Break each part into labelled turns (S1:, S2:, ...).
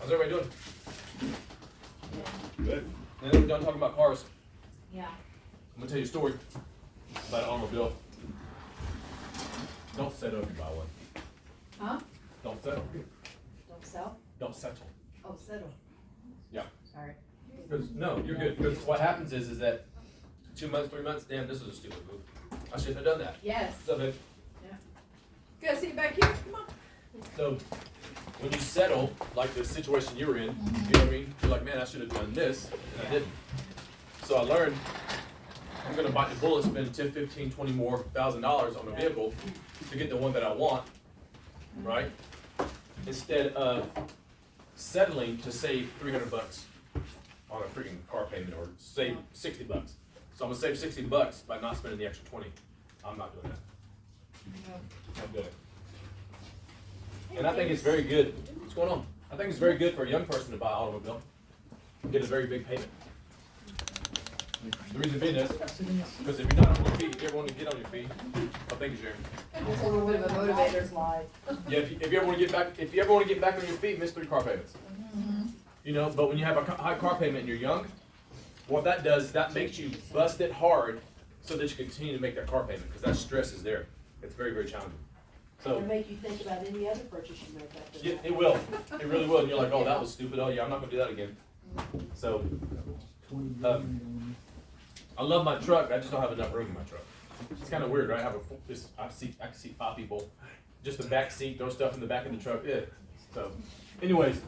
S1: How's everybody doing? Good. And then we're done talking about cars.
S2: Yeah.
S1: I'm gonna tell you a story about an automobile. Don't settle if you buy one.
S2: Huh?
S1: Don't settle.
S2: Don't sell?
S1: Don't settle.
S2: Oh, settle.
S1: Yeah.
S2: Sorry.
S1: Because no, you're good. Because what happens is that 2 months, 3 months, damn, this is a stupid move. I shouldn't have done that.
S2: Yes.
S1: So then,
S2: Go sit back here. Come on.
S1: so when you settle, like the situation you were in, you know what I mean? You're like, man, I should have done this, and I didn't. So I learned I'm gonna bite the bullet, spend 10, 15, 20 more $1,000 on a vehicle to get the one that I want, right? Instead of settling to save $300 on a freaking car payment or save $60. So I'm gonna save $60 by not spending the extra 20. I'm not doing that. I'm doing it. And I think it's very good. What's going on? I think it's very good for a young person to buy an automobile. Get a very big payment. The reason being is because if you're not on your feet, if you ever want to get on your feet, thank you, Jeremy.
S2: It's a little bit of a motivator's life.
S1: Yeah, if you ever want to get back on your feet, miss 3 car payments. You know, but when you have a high car payment and you're young, what that does is that makes you bust it hard so that you continue to make that car payment because that stress is there. It's very, very challenging. So
S3: It'll make you think about any other purchase you make after
S1: yeah,
S3: that.
S1: it will. It really will. And you're like, oh, that was stupid. Oh, yeah, I'm not going to do that again. So I love my truck. I just don't have enough room in my truck. It's kind of weird, right? I can seat 5 people. Just the back seat, throw stuff in the back of the truck. Yeah. So, anyways,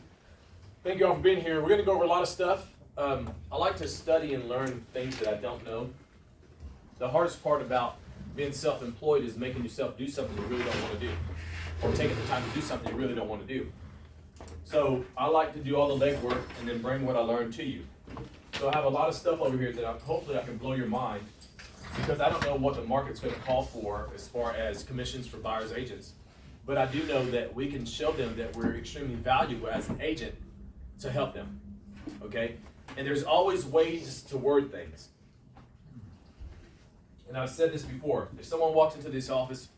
S1: thank you all for being here. We're going to go over a lot of stuff. I like to study and learn things that I don't know. The hardest part about being self-employed is making yourself do something you really don't want to do, or taking the time to do something you really don't want to do. So I like to do all the legwork and then bring what I learned to you. So I have a lot of stuff over here that hopefully I can blow your mind, because I don't know what the market's going to call for as far as commissions for buyers agents. But I do know that we can show them that we're extremely valuable as an agent to help them. Okay? And there's always ways to word things. And I've said this before. If someone walks into this office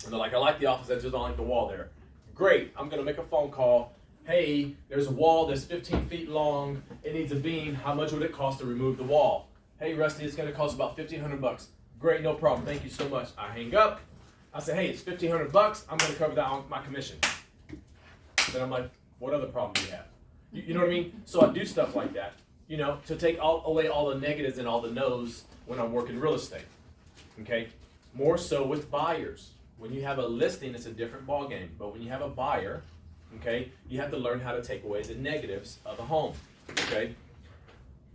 S1: and they're like, I like the office, I just don't like the wall there. Great, I'm going to make a phone call. Hey, there's a wall that's 15 feet long. It needs a beam. How much would it cost to remove the wall? Hey, Rusty, it's going to cost about $1,500. Great, no problem. Thank you so much. I hang up. I say, hey, it's $1,500. I'm going to cover that on my commission. Then I'm like, what other problem do you have? You know what I mean? So I do stuff like that, you know, to take away all the negatives and all the no's when I'm working real estate. Okay? More so with buyers. When you have a listing, it's a different ballgame. But when you have a buyer, okay, you have to learn how to take away the negatives of a home. Okay?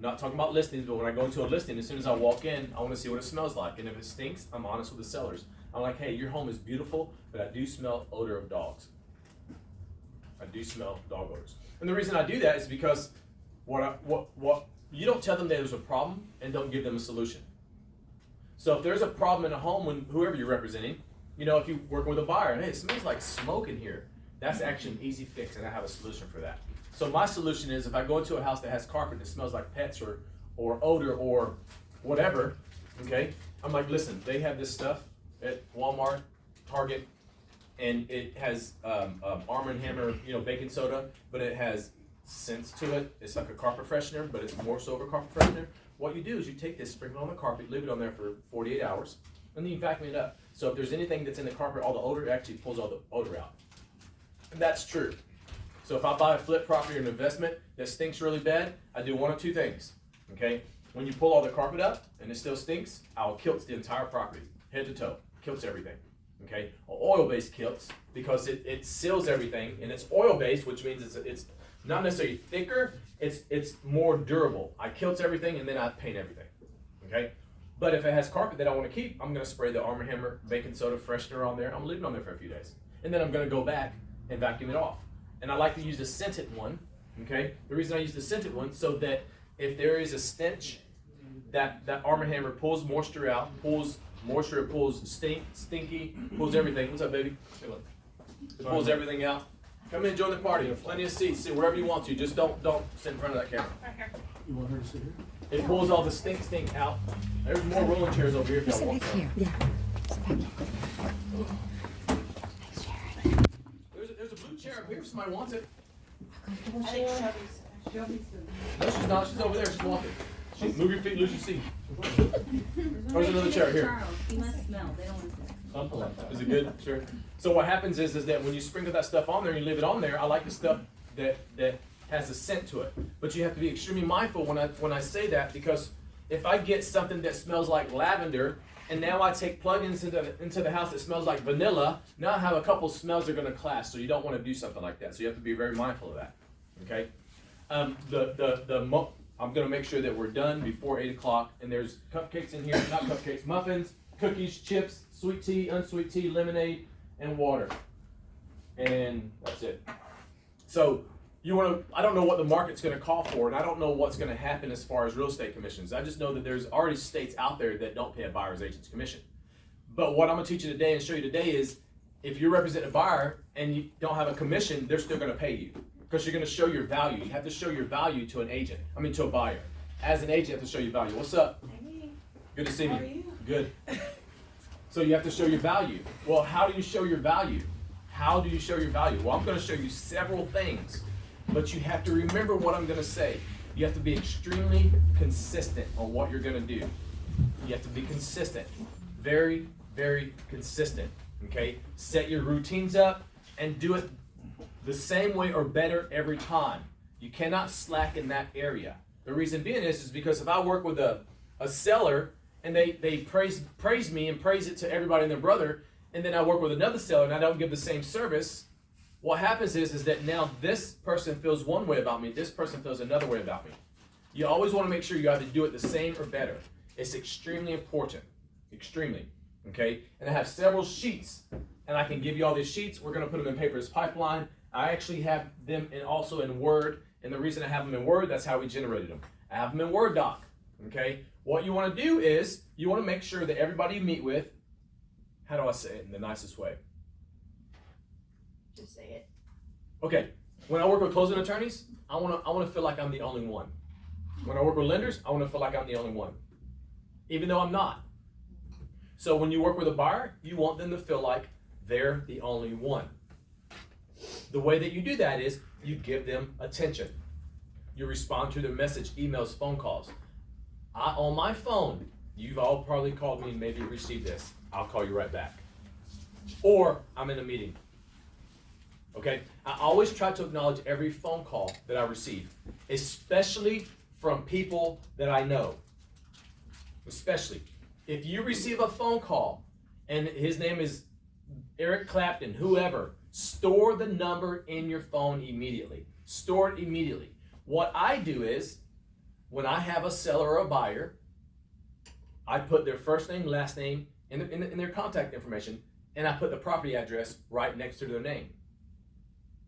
S1: Not talking about listings, but when I go into a listing, as soon as I walk in, I want to see what it smells like. And if it stinks, I'm honest with the sellers. I'm like, hey, your home is beautiful, but I do smell odor of dogs. I do smell dog odors. And the reason I do that is because you don't tell them that there's a problem and don't give them a solution. So if there's a problem in a home, when whoever you're representing, you know, if you're working with a buyer, hey, it smells like smoke in here. That's actually an easy fix, and I have a solution for that. So my solution is if I go into a house that has carpet that smells like pets or odor or whatever, okay, I'm like, listen, they have this stuff at Walmart, Target, and it has Arm & Hammer, you know, baking soda, but it has scents to it. It's like a carpet freshener, but it's more so of a carpet freshener. What you do is you take this, sprinkle it on the carpet, leave it on there for 48 hours, and then you vacuum it up. So if there's anything that's in the carpet, all the odor, it actually pulls all the odor out. And that's true. So if I buy a flip property or an investment that stinks really bad, I do one of two things, okay? When you pull all the carpet up and it still stinks, I'll kilt the entire property, head to toe, kilts everything, okay? Oil-based kilts, because it seals everything, and it's oil-based, which means it's not necessarily thicker, it's more durable. I kilt everything, and then I paint everything, okay? But if it has carpet that I want to keep, I'm going to spray the Arm & Hammer baking soda freshener on there. I'm going to leave it on there for a few days. And then I'm going to go back and vacuum it off. And I like to use the scented one, okay? The reason I use the scented one, so that if there is a stench, that Arm & Hammer pulls moisture out, pulls stinky, pulls everything. What's up, baby? Hey, look. It pulls everything out. Come in, join the party. Plenty of seats. Sit wherever you want to. Just don't sit in front of that camera.
S4: You want her to sit here?
S1: It pulls all the stink out. There's more rolling chairs over here if y'all want some.
S5: Yeah.
S1: There's a blue chair up here if somebody wants it.
S4: I think Shelby's.
S1: No, she's not. She's over there. She's walking. Move your feet, lose your seat. There's another chair here.
S5: Charles, he must smell, they don't want to smell.
S1: Something like that. Is it good? Sure. So what happens is that when you sprinkle that stuff on there and you leave it on there, I like the stuff that has a scent to it. But you have to be extremely mindful when I say that, because if I get something that smells like lavender and now I take plugins into the house that smells like vanilla, now I have a couple smells that are going to clash. So you don't want to do something like that. So you have to be very mindful of that. Okay. I'm going to make sure that we're done before 8 o'clock, and there's cupcakes in here, not cupcakes, muffins, cookies, chips, sweet tea, unsweet tea, lemonade, and water. And that's it. So I don't know what the market's going to call for, and I don't know what's going to happen as far as real estate commissions. I just know that there's already states out there that don't pay a buyer's agent's commission. But what I'm going to teach you today and show you today is, if you're representing a buyer and you don't have a commission, they're still going to pay you. Because you're going to show your value. You have to show your value to to a buyer. As an agent, you have to show your value. What's up?
S4: Hey,
S1: Good to see
S4: how
S1: you.
S4: are you?
S1: Good. So you have to show your value. Well, how do you show your value? How do you show your value? Well, I'm going to show you several things, but you have to remember what I'm going to say. You have to be extremely consistent on what you're going to do. You have to be consistent. Very, very consistent. Okay? Set your routines up and do it the same way or better every time. You cannot slack in that area. The reason being is because if I work with a seller and they praise me and praise it to everybody and their brother, and then I work with another seller and I don't give the same service, what happens is that now this person feels one way about me, this person feels another way about me. You always want to make sure you either do it the same or better. It's extremely important. Extremely. Okay? And I have several sheets, and I can give you all these sheets. We're going to put them in Papers Pipeline. I actually have them also in Word, and the reason I have them in Word, that's how we generated them. I have them in Word doc, okay? What you want to do is, you want to make sure that everybody you meet with, how do I say it in the nicest way?
S2: Just say it.
S1: Okay, when I work with closing attorneys, I want to feel like I'm the only one. When I work with lenders, I want to feel like I'm the only one, even though I'm not. So when you work with a buyer, you want them to feel like they're the only one. The way that you do that is you give them attention. You respond to their message, emails, phone calls. On my phone, you've all probably called me and maybe received this. I'll call you right back. Or I'm in a meeting. Okay? I always try to acknowledge every phone call that I receive, especially from people that I know. Especially. If you receive a phone call and his name is Eric Clapton, whoever, store the number in your phone immediately. Store it immediately. What I do is, when I have a seller or a buyer, I put their first name, last name, in their contact information, and I put the property address right next to their name.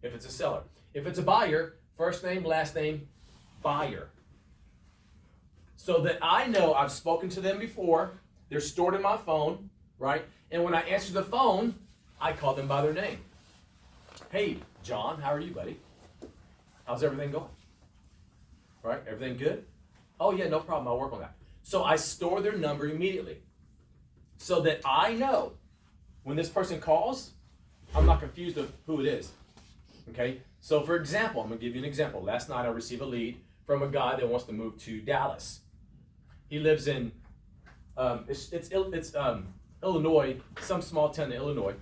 S1: If it's a seller. If it's a buyer, first name, last name, buyer. So that I know I've spoken to them before, they're stored in my phone, right? And when I answer the phone, I call them by their name. Hey, John, how are you, buddy? How's everything going? Right? Everything good? Oh, yeah, no problem. I'll work on that. So I store their number immediately so that I know when this person calls, I'm not confused of who it is. Okay? So, for example, I'm going to give you an example. Last night I received a lead from a guy that wants to move to Dallas. He lives in Illinois, some small town in Illinois.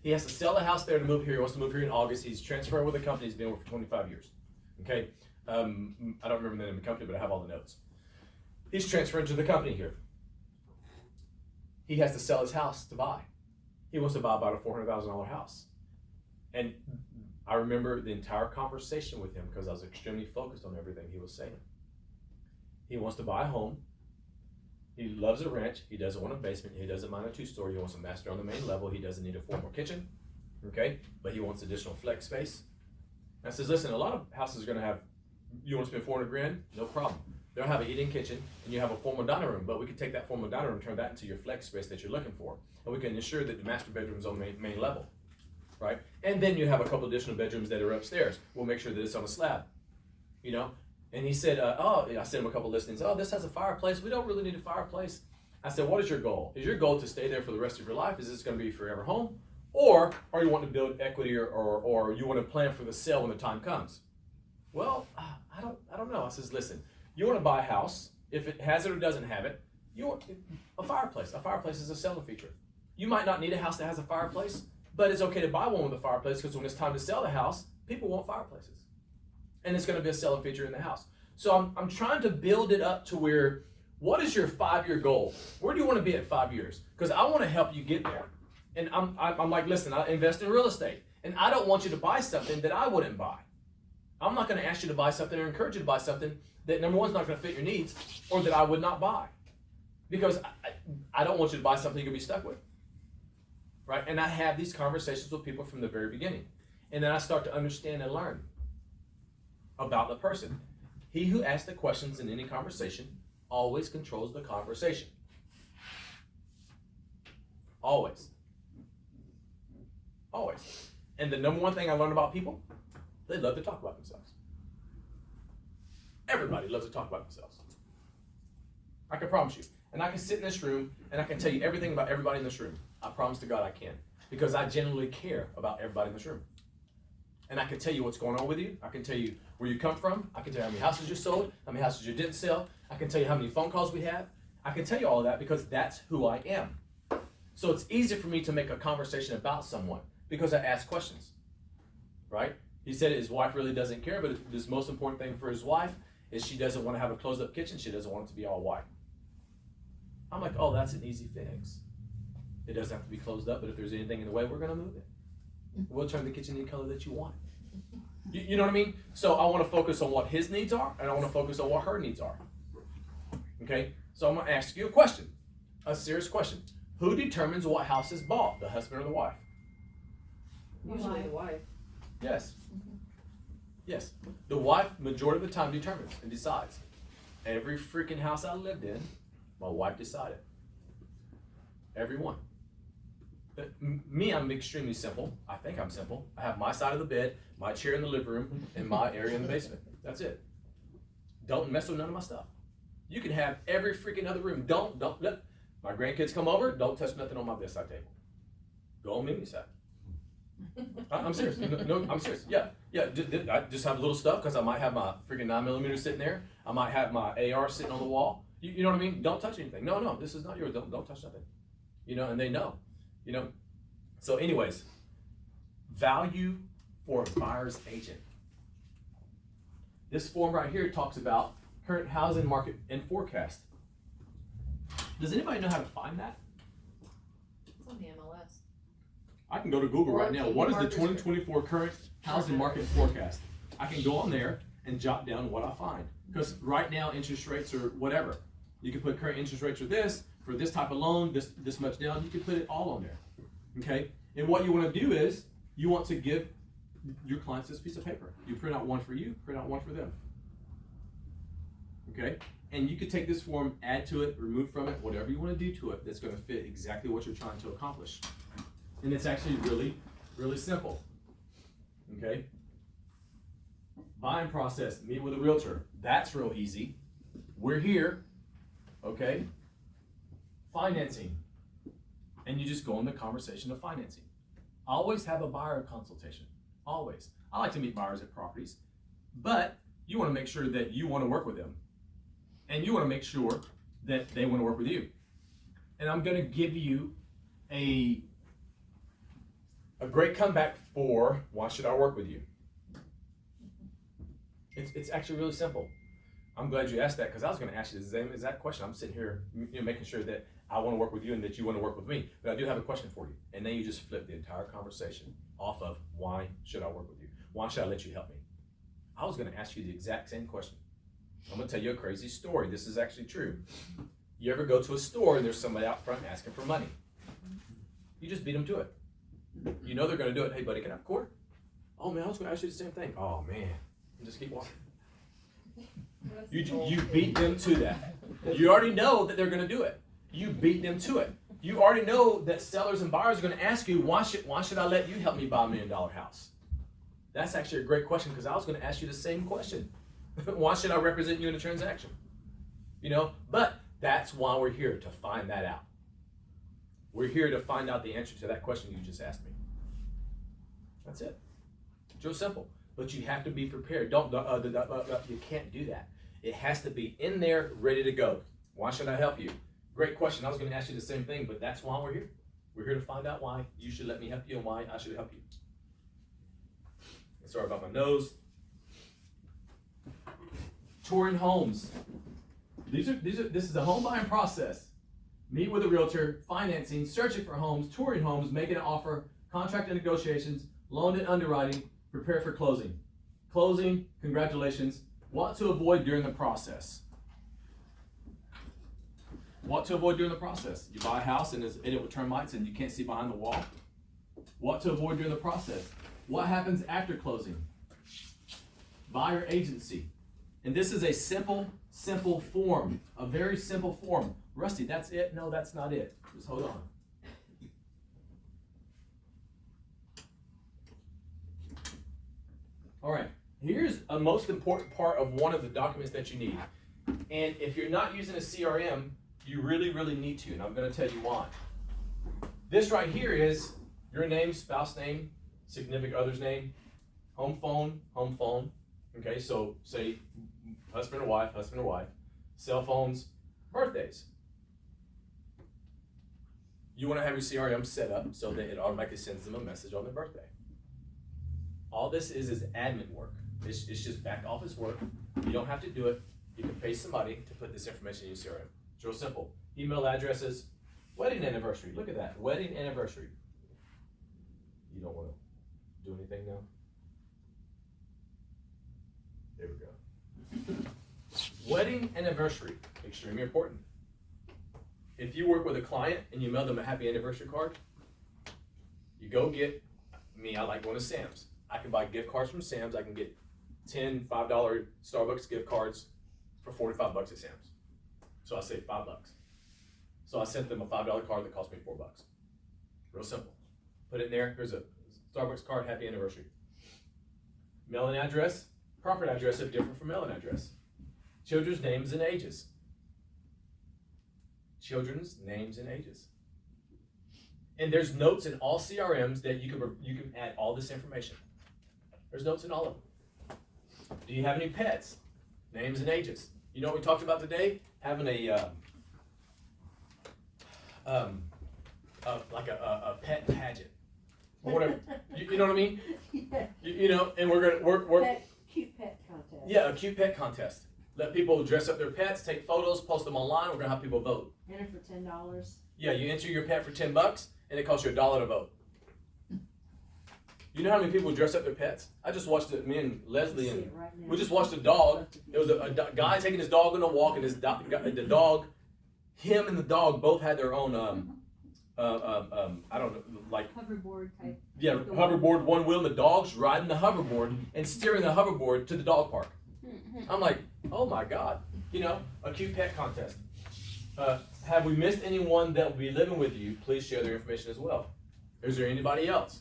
S1: He has to sell a house there to move here. He wants to move here in August. He's transferring with a company he's been with for 25 years. Okay? I don't remember the name of the company, but I have all the notes. He's transferring to the company here. He has to sell his house to buy. He wants to buy about a $400,000 house. And I remember the entire conversation with him because I was extremely focused on everything he was saying. He wants to buy a home. He loves a ranch. He doesn't want a basement. He doesn't mind a two-story. He wants a master on the main level. He doesn't need a formal kitchen, okay? But he wants additional flex space. And I says, listen, a lot of houses are going to have, you want to spend $400,000? No problem. They'll have an eat-in kitchen, and you have a formal dining room, but we can take that formal dining room and turn that into your flex space that you're looking for. And we can ensure that the master bedroom is on the main level, right? And then you have a couple additional bedrooms that are upstairs. We'll make sure that it's on a slab, you know? And he said, I sent him a couple listings. Oh, this has a fireplace. We don't really need a fireplace. I said, what is your goal? Is your goal to stay there for the rest of your life? Is this going to be your forever home? Or you want to build equity or you want to plan for the sale when the time comes? Well, I don't know. I says, listen, you want to buy a house, if it has it or doesn't have it, you want a fireplace. A fireplace is a selling feature. You might not need a house that has a fireplace, but it's okay to buy one with a fireplace because when it's time to sell the house, people want fireplaces. And it's going to be a selling feature in the house. So I'm trying to build it up to where, what is your 5-year goal? Where do you want to be at 5 years? Because I want to help you get there. And I'm like, listen, I invest in real estate. And I don't want you to buy something that I wouldn't buy. I'm not going to ask you to buy something or encourage you to buy something that, number one, is not going to fit your needs or that I would not buy. Because I don't want you to buy something you're going to be stuck with. Right? And I have these conversations with people from the very beginning. And then I start to understand and learn about the person. He who asks the questions in any conversation always controls the conversation. Always. Always. And the number one thing I learned about people, they love to talk about themselves. Everybody loves to talk about themselves. I can promise you. And I can sit in this room and I can tell you everything about everybody in this room. I promise to God I can. Because I genuinely care about everybody in this room. And I can tell you what's going on with you. I can tell you where you come from. I can tell you how many houses you sold, how many houses you didn't sell. I can tell you how many phone calls we have. I can tell you all of that because that's who I am. So it's easy for me to make a conversation about someone because I ask questions, right? He said his wife really doesn't care, but this most important thing for his wife is she doesn't want to have a closed up kitchen. She doesn't want it to be all white. I'm like, oh, that's an easy fix. It doesn't have to be closed up, but if there's anything in the way, we're going to move it. We'll turn the kitchen any color that you want. You know what I mean? So I want to focus on what his needs are, and I want to focus on what her needs are. Okay? So I'm going to ask you a question, a serious question. Who determines what house is bought, the husband or the wife?
S2: Usually the wife.
S1: Yes. Yes. The wife, majority of the time, determines and decides. Every freaking house I lived in, my wife decided. Every one. Me, I'm extremely simple. I think I'm simple. I have my side of the bed, my chair in the living room, and my area in the basement. That's it. Don't mess with none of my stuff. You can have every freaking other room. Don't let my grandkids come over. Don't touch nothing on my bedside table. Go on Mimi's side. I'm serious. No, I'm serious. Yeah. I just have little stuff because I might have my freaking 9mm sitting there. I might have my AR sitting on the wall. You know what I mean? Don't touch anything. No, this is not yours. Don't touch nothing. You know, and they know. You know. So, anyways, value for a buyer's agent. This form right here talks about current housing market and forecast. Does anybody know how to find that?
S2: It's on the MLS.
S1: I can go to Google right now.
S2: Or
S1: What is the
S2: Marcus.
S1: 2024 current housing market forecast? I can go on there and jot down what I find. Because right now, interest rates are whatever. You can put current interest rates for this type of loan, this much down. You can put it all on there. Okay? And what you want to do is, you want to give your clients this piece of paper. You print out one for you, print out one for them. Okay? And you could take this form, add to it, remove from it, whatever you want to do to it that's going to fit exactly what you're trying to accomplish. And it's actually really, really simple. Okay? Buying process, meet with a realtor. That's real easy. We're here. Okay? Financing. And you just go in the conversation of financing. Always have a buyer consultation. Always. I like to meet buyers at properties. But you want to make sure that you want to work with them. And you want to make sure that they want to work with you. And I'm going to give you a great comeback for why should I work with you? It's actually really simple. I'm glad you asked that because I was going to ask you the same exact question. I'm sitting here making sure that I want to work with you and that you want to work with me. But I do have a question for you. And then you just flip the entire conversation off of why should I work with you? Why should I let you help me? I was going to ask you the exact same question. I'm going to tell you a crazy story. This is actually true. You ever go to a store and there's somebody out front asking for money? You just beat them to it. You know they're going to do it. Hey, buddy, can I have a quarter? Oh, man, I was going to ask you the same thing. Oh, man. And just keep walking. You beat them to that. You already know that they're going to do it. You beat them to it. You already know that sellers and buyers are going to ask you, why should I let you help me buy $1 million house? That's actually a great question because I was going to ask you the same question. Why should I represent you in a transaction? You know, but that's why we're here, to find that out. We're here to find out the answer to that question you just asked me. That's it. It's real simple. but you have to be prepared. You can't do that. It has to be in there, ready to go. Why should I help you? Great question. I was going to ask you the same thing, but that's why we're here. We're here to find out why you should let me help you and why I should help you. Sorry about my nose. Touring homes. This is a home buying process. Meet with a realtor, financing, searching for homes, touring homes, making an offer, contract and negotiations, loan and underwriting, prepare for closing. Closing, congratulations. What to avoid during the process. What to avoid during the process. You buy a house and it's in it with termites and you can't see behind the wall. What to avoid during the process. What happens after closing? Buyer agency. And this is a simple form. A very simple form. Rusty, that's it? No, that's not it. Just hold on. All right. Here's a most important part of one of the documents that you need. And if you're not using a CRM, you really, really need to. And I'm going to tell you why. This right here is your name, spouse name, significant other's name, home phone. Okay, so say husband or wife, cell phones, birthdays. You want to have your CRM set up so that it automatically sends them a message on their birthday. All this is admin work. It's just back office work. You don't have to do it. You can pay somebody to put this information in your CRM. It's real simple. Email addresses, wedding anniversary. Look at that, wedding anniversary. You don't want to do anything now? There we go. Wedding anniversary, extremely important. If you work with a client and you mail them a happy anniversary card, you go get, I like going to Sam's. I can buy gift cards from Sam's. I can get 10 $5 Starbucks gift cards for $45 at Sam's. So I save $5. So I sent them a $5 card that cost me $4. Real simple. Put it in there. Here's a Starbucks card, happy anniversary. Mailing address, property address is different from mailing address. Children's names and ages. Children's names and ages. And there's notes in all CRMs that you can add all this information. There's notes in all of them. Do you have any pets? Names and ages. You know what we talked about today? Having a like a pet pageant or whatever. You know what I mean?
S3: Yeah.
S1: You know, and we're gonna
S3: Cute pet contest.
S1: Yeah, a cute pet contest. Let people dress up their pets, take photos, post them online. We're gonna have people vote.
S3: Enter for $10.
S1: Yeah, you enter your pet for $10, and it costs you $1 to vote. You know how many people dress up their pets? I just watched it. Me and Leslie
S3: See
S1: and
S3: it right now.
S1: we just watched a dog. It was a guy taking his dog on a walk, and the dog, him and the dog both had their own I don't know, like
S5: Hoverboard type.
S1: yeah, hoverboard, one wheel, and the dog's riding the hoverboard and steering the hoverboard to the dog park. I'm like, oh my God, you know, a cute pet contest. Have we missed anyone that will be living with you? Please share their information as well. Is there anybody else?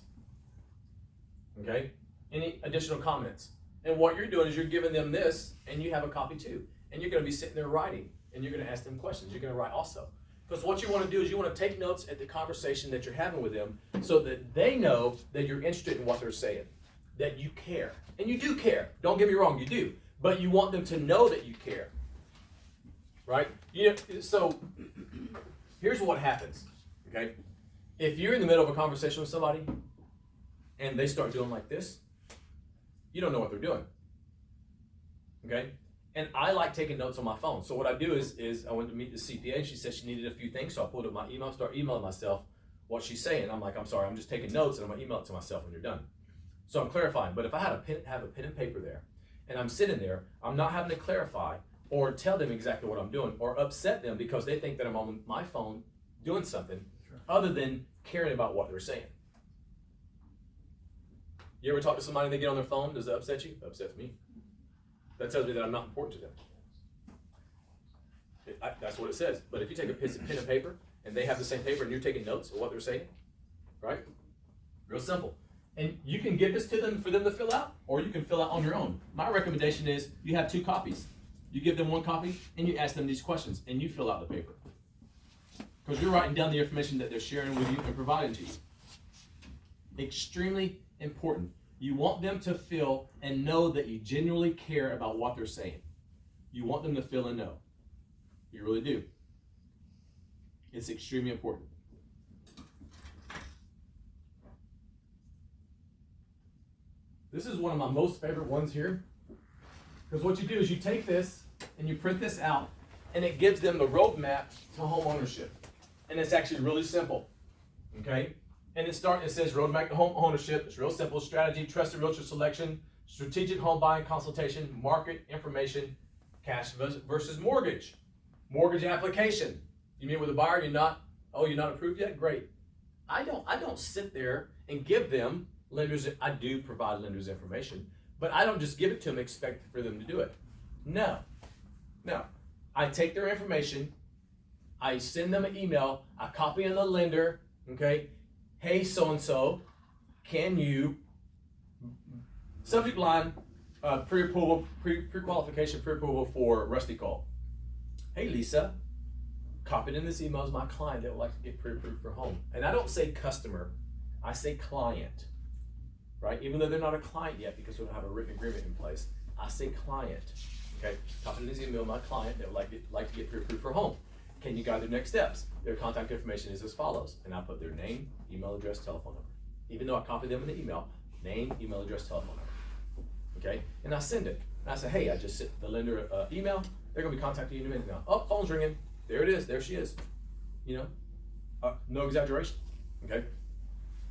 S1: Okay, any additional comments? And what you're doing is you're giving them this, and you have a copy too. And you're going to be sitting there writing, and you're going to ask them questions. You're going to write also. Because what you want to do is you want to take notes at the conversation that you're having with them so that they know that you're interested in what they're saying, that you care. And you do care. Don't get me wrong, you do. But you want them to know that you care. Right? You know, so here's what happens. Okay? If you're in the middle of a conversation with somebody and they start doing like this, you don't know what they're doing. Okay? And I like taking notes on my phone. So what I do is I went to meet the CPA. She said she needed a few things. So I pulled up my email, start emailing myself what she's saying. I'm like, I'm sorry, I'm just taking notes, and I'm going to email it to myself when you're done. So I'm clarifying. But if I have a pen and paper there, and I'm sitting there, I'm not having to clarify or tell them exactly what I'm doing or upset them because they think that I'm on my phone doing something other than caring about what they're saying. You ever talk to somebody and they get on their phone? Does that upset you? It upsets me. That tells me that I'm not important to them. That's what it says. But if you take a pen and paper and they have the same paper and you're taking notes of what they're saying, right? Real simple. And you can give this to them for them to fill out, or you can fill out on your own. My recommendation is you have 2 copies. You give them 1 copy and you ask them these questions and you fill out the paper. Because you're writing down the information that they're sharing with you and providing to you. Extremely important. You want them to feel and know that you genuinely care about what they're saying. You want them to feel and know. You really do. It's extremely important. This is one of my most favorite ones here. Because what you do is you take this and you print this out, and it gives them the roadmap to home ownership. And it's actually really simple. Okay? And it says roadmap to home ownership. It's real simple. Strategy, trusted realtor selection, strategic home buying consultation, market information, cash versus mortgage. Mortgage application. You meet with a buyer, you're not approved yet? Great. I don't sit there and give them lenders. I do provide lenders information, but I don't just give it to them, expect for them to do it. No. I take their information, I send them an email, I copy in the lender, okay? Hey, so-and-so, can you, subject line, pre-approval, pre-qualification, pre-approval for Rusty Call. Hey, Lisa, copied in this email is my client that would like to get pre-approved for home. And I don't say customer, I say client, right? Even though they're not a client yet because we don't have a written agreement in place, I say client, okay? Copied in this email, my client that would like to get pre-approved for home. Can you guide their next steps? Their contact information is as follows. And I put their name, email address, telephone number. Even though I copied them in the email, name, email address, telephone number. Okay? And I send it. And I say, hey, I just sent the lender email. They're going to be contacting you in a minute now. Oh, phone's ringing. There it is. There she is. No exaggeration. Okay?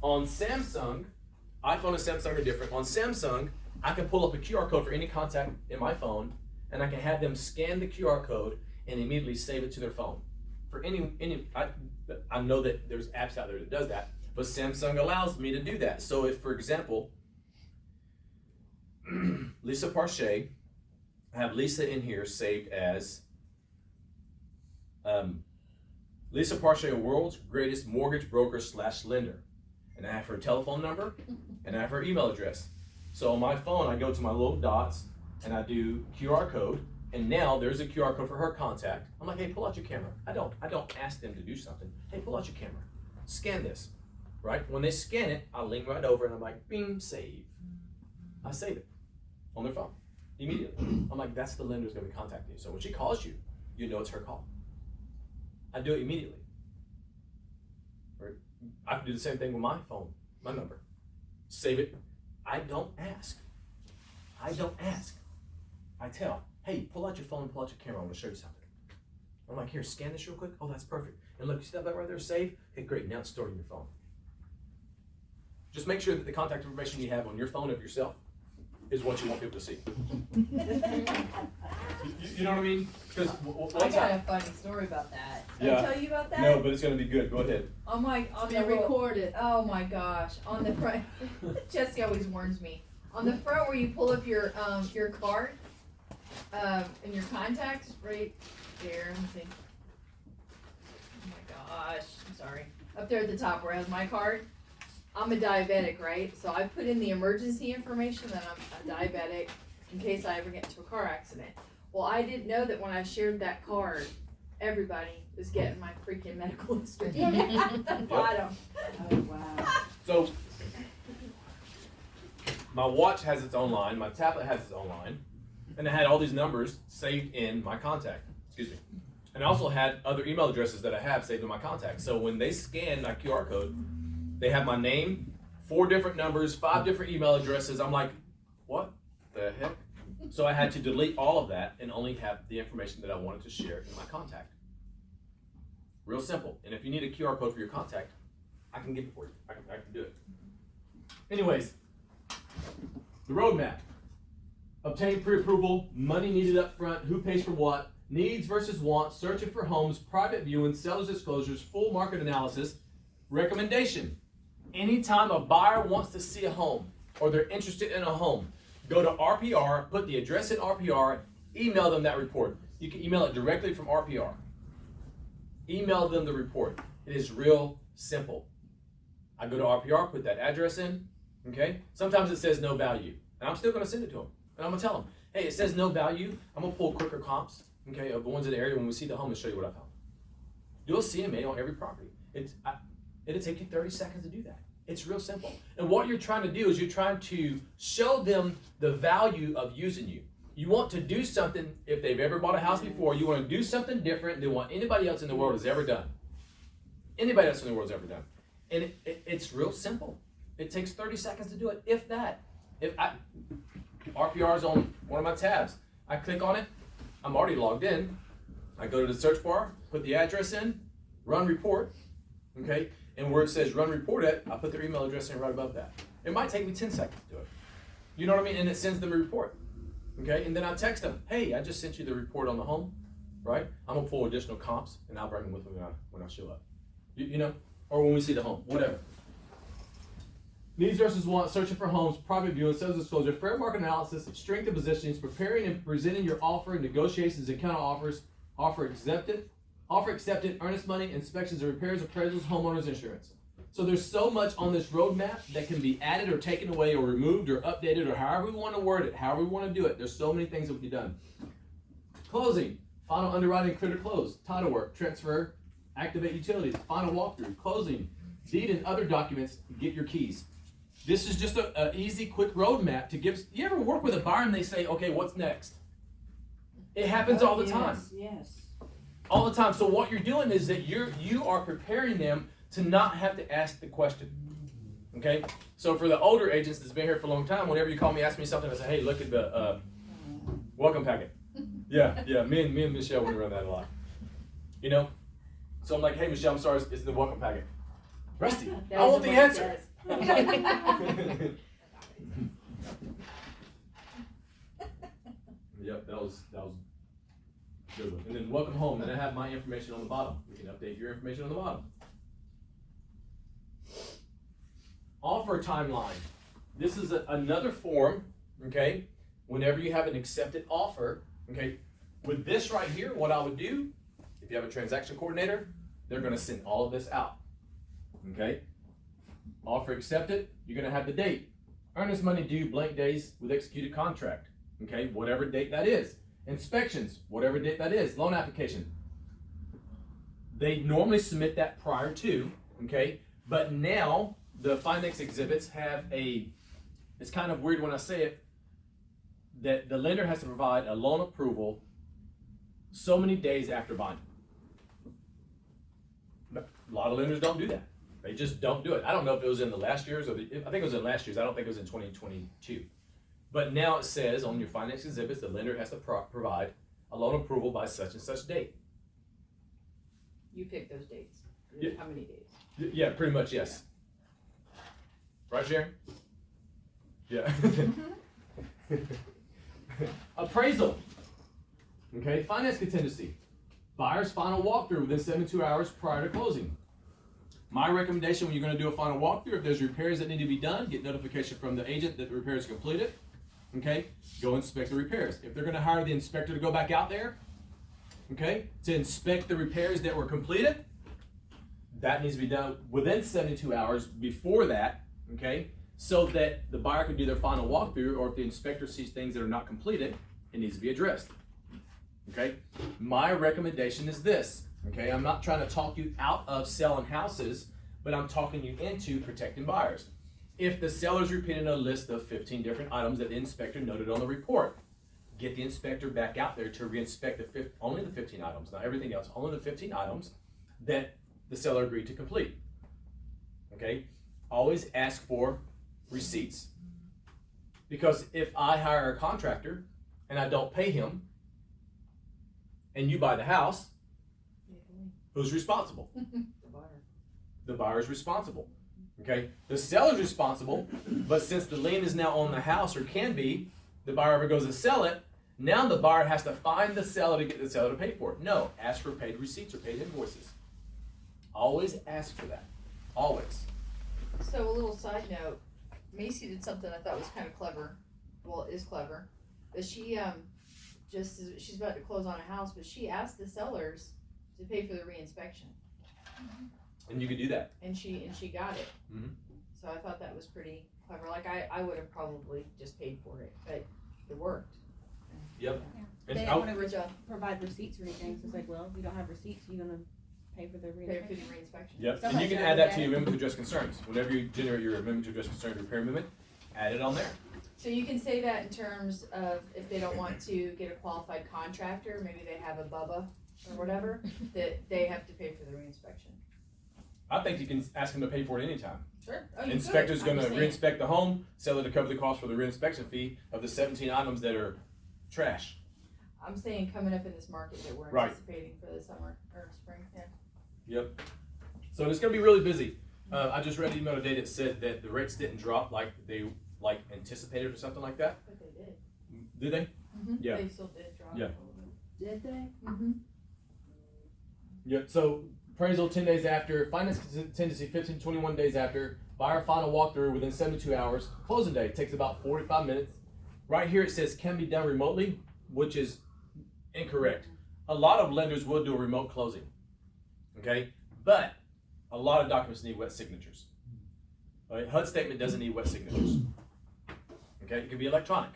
S1: On Samsung, iPhone and Samsung are different. On Samsung, I can pull up a QR code for any contact in my phone, and I can have them scan the QR code and immediately save it to their phone. For I know that there's apps out there that does that, but Samsung allows me to do that. So if, for example, Lisa Parche, I have Lisa in here saved as Lisa Parche, world's greatest mortgage broker / lender. And I have her telephone number and I have her email address. So on my phone, I go to my little dots and I do QR code. And now there's a QR code for her contact. I'm like, hey, pull out your camera. I don't ask them to do something. Hey, pull out your camera. Scan this, right? When they scan it, I lean right over and I'm like, bing, save. I save it on their phone immediately. I'm like, that's the lender's gonna be contacting you. So when she calls you, you know it's her call. I do it immediately. Right? I can do the same thing with my phone, my number. Save it. I don't ask. I tell. Hey, pull out your phone and pull out your camera. I want to show you something. I'm like, here, scan this real quick. Oh, that's perfect. And look, you see that right there, save? Okay, great. Now it's stored in your phone. Just make sure that the contact information you have on your phone of yourself is what you want people to see. You know what I mean? Because
S2: I got a funny story about that. Did I tell you about that?
S1: No, but it's going to be good. Go ahead.
S2: On the recorded. Oh my gosh. On the front, Jesse always warns me. On the front where you pull up your card, and your contacts right there. Let me see. Oh my gosh. I'm sorry. Up there at the top where it has my card. I'm a diabetic, right? So I put in the emergency information that I'm a diabetic in case I ever get into a car accident. Well, I didn't know that when I shared that card, everybody was getting my freaking medical history at the bottom.
S3: Oh, wow.
S1: So, my watch has its own line, my tablet has its own line, and I had all these numbers saved in my contact. Excuse me. And I also had other email addresses that I have saved in my contacts. So when they scan my QR code, they have my name, 4 different numbers, 5 different email addresses. I'm like, what the heck? So I had to delete all of that and only have the information that I wanted to share in my contact. Real simple. And if you need a QR code for your contact, I can give it for you. I can do it. Anyways, the roadmap. Obtain pre-approval, money needed up front, who pays for what, needs versus wants, searching for homes, private viewing, seller's disclosures, full market analysis. Recommendation. Anytime a buyer wants to see a home or they're interested in a home, go to RPR, put the address in RPR, email them that report. You can email it directly from RPR. Email them the report. It is real simple. I go to RPR, put that address in, okay? Sometimes it says no value, and I'm still gonna send it to them. And I'm gonna tell them, hey, it says no value. I'm gonna pull quicker comps, okay, of the ones in the area when we see the home and show you what I found. Do a CMA on every property. It'll take you 30 seconds to do that. It's real simple. And what you're trying to do is you're trying to show them the value of using you. You want to do something, if they've ever bought a house before, you want to do something different than what anybody else in the world has ever done. Anybody else in the world has ever done. And it's real simple. It takes 30 seconds to do it, if that. RPR is on one of my tabs. I click on it. I'm already logged in. I go to the search bar, put the address in, run report, okay? And where it says run report at, I put their email address in right above that. It might take me 10 seconds to do it. You know what I mean? And it sends them a report, okay? And then I text them, hey, I just sent you the report on the home, right? I'm gonna pull additional comps and I'll bring them with me when I show up. You know, or when we see the home, whatever. Needs versus wants, searching for homes, private viewing, sales disclosure, fair market analysis, strength of positions, preparing and presenting your offer, negotiations and counter offers, offer accepted, earnest money, inspections and repairs, appraisals, homeowners insurance. So there's so much on this roadmap that can be added or taken away or removed or updated or however we want to word it, however we want to do it. There's so many things that can be done. Closing, final underwriting, clear to close, title work, transfer, activate utilities, final walkthrough, closing, deed and other documents, get your keys. This is just an easy, quick roadmap to give. You ever work with a buyer and they say, okay, what's next? It happens all the time.
S3: Yes.
S1: All the time. So what you're doing is that you are preparing them to not have to ask the question. Okay? So for the older agents that's been here for a long time, whenever you call me, ask me something, I say, hey, look at the welcome packet. Yeah, me and Michelle would run that a lot. You know? So I'm like, hey Michelle, I'm sorry, it's the welcome packet. Rusty, I want the answer. Yep, that was good one. And then welcome home, and I have my information on the bottom. We can update your information on the bottom. Offer timeline. This is another form, okay? Whenever you have an accepted offer, okay? With this right here, what I would do, if you have a transaction coordinator, they're gonna send all of this out, okay? Offer accepted, you're gonna have the date. Earnest money due blank days with executed contract, okay? Whatever date that is. Inspections, whatever date that is. Loan application. They normally submit that prior to, okay? But now, the finance exhibits have it's kind of weird when I say it, that the lender has to provide a loan approval so many days after binding. But a lot of lenders don't do that. They just don't do it. I don't know if it was in the last year's I think it was in last year's. I don't think it was in 2022. But now it says on your finance exhibits, the lender has to provide a loan approval by such and such date.
S2: You pick those dates.
S1: Yeah.
S2: How many days?
S1: Yeah, pretty much, yes. Right, Sharon? Yeah. Appraisal. Okay, finance contingency. Buyer's final walkthrough within 72 hours prior to closing. My recommendation when you're going to do a final walkthrough, if there's repairs that need to be done, get notification from the agent that the repair is completed. Okay, go inspect the repairs. If they're going to hire the inspector to go back out there, okay, to inspect the repairs that were completed, that needs to be done within 72 hours before that, okay, so that the buyer can do their final walkthrough, or if the inspector sees things that are not completed, it needs to be addressed. Okay, my recommendation is this. Okay, I'm not trying to talk you out of selling houses, but I'm talking you into protecting buyers. If the seller's repeating a list of 15 different items that the inspector noted on the report, get the inspector back out there to re-inspect only the 15 items, not everything else, only the 15 items that the seller agreed to complete. Okay, always ask for receipts, because if I hire a contractor and I don't pay him, and you buy the house, who's responsible?
S2: The buyer.
S1: The buyer's responsible. Okay? The seller's responsible, but since the lien is now on the house, or can be, the buyer ever goes to sell it, now the buyer has to find the seller to get the seller to pay for it. No, ask for paid receipts or paid invoices. Always ask for that. Always.
S2: So a little side note, Macy did something I thought was kind of clever. Well, it is clever. But she she's about to close on a house, but she asked the sellers to pay for the reinspection,
S1: And you could do that.
S2: and she got it.
S1: Mhm.
S2: So I thought that was pretty clever. Like I would have probably just paid for it, but it worked.
S1: Yep.
S5: They
S1: And
S5: didn't
S1: I'll-
S5: want to
S2: Good job.
S5: provide receipts or anything, so it's like, well, if you don't have receipts, you're gonna Pay for the
S2: pay for
S5: reinspection.
S2: the reinspection.
S1: Yep, and you
S2: Somebody's
S1: can
S2: gotta
S1: add that
S2: look
S1: to
S2: at
S1: your
S2: it.
S1: amendment to address concerns. Whenever you generate your amendment to address concern repair amendment, add it on there.
S2: So you can say that in terms of if they don't want to get a qualified contractor, maybe they have a Bubba or whatever, that they have to pay for the reinspection.
S1: I think you can ask them to pay for it anytime.
S2: Sure. Oh, you
S1: Inspector's
S2: could. I'm
S1: gonna
S2: just saying.
S1: reinspect the home, seller to cover the cost for the reinspection fee of the 17 items that are trash.
S2: I'm saying coming up in this market that we're
S1: Right.
S2: anticipating for the summer or spring, yeah.
S1: Yep. So it's gonna be really busy. I just read an email today that said that the rates didn't drop like they anticipated or something like that.
S2: But they did.
S1: Did they? Yeah.
S2: They still did drop
S1: Yeah.
S2: a little bit.
S3: Did they?
S2: Mm-hmm.
S1: Yep. So appraisal 10 days after, finance contingency 15 to 21 days after, buyer final walkthrough within 72 hours, closing day takes about 45 minutes. Right here it says can be done remotely, which is incorrect. A lot of lenders will do a remote closing, okay? But a lot of documents need wet signatures. All right? HUD statement doesn't need wet signatures. Okay, it can be electronic.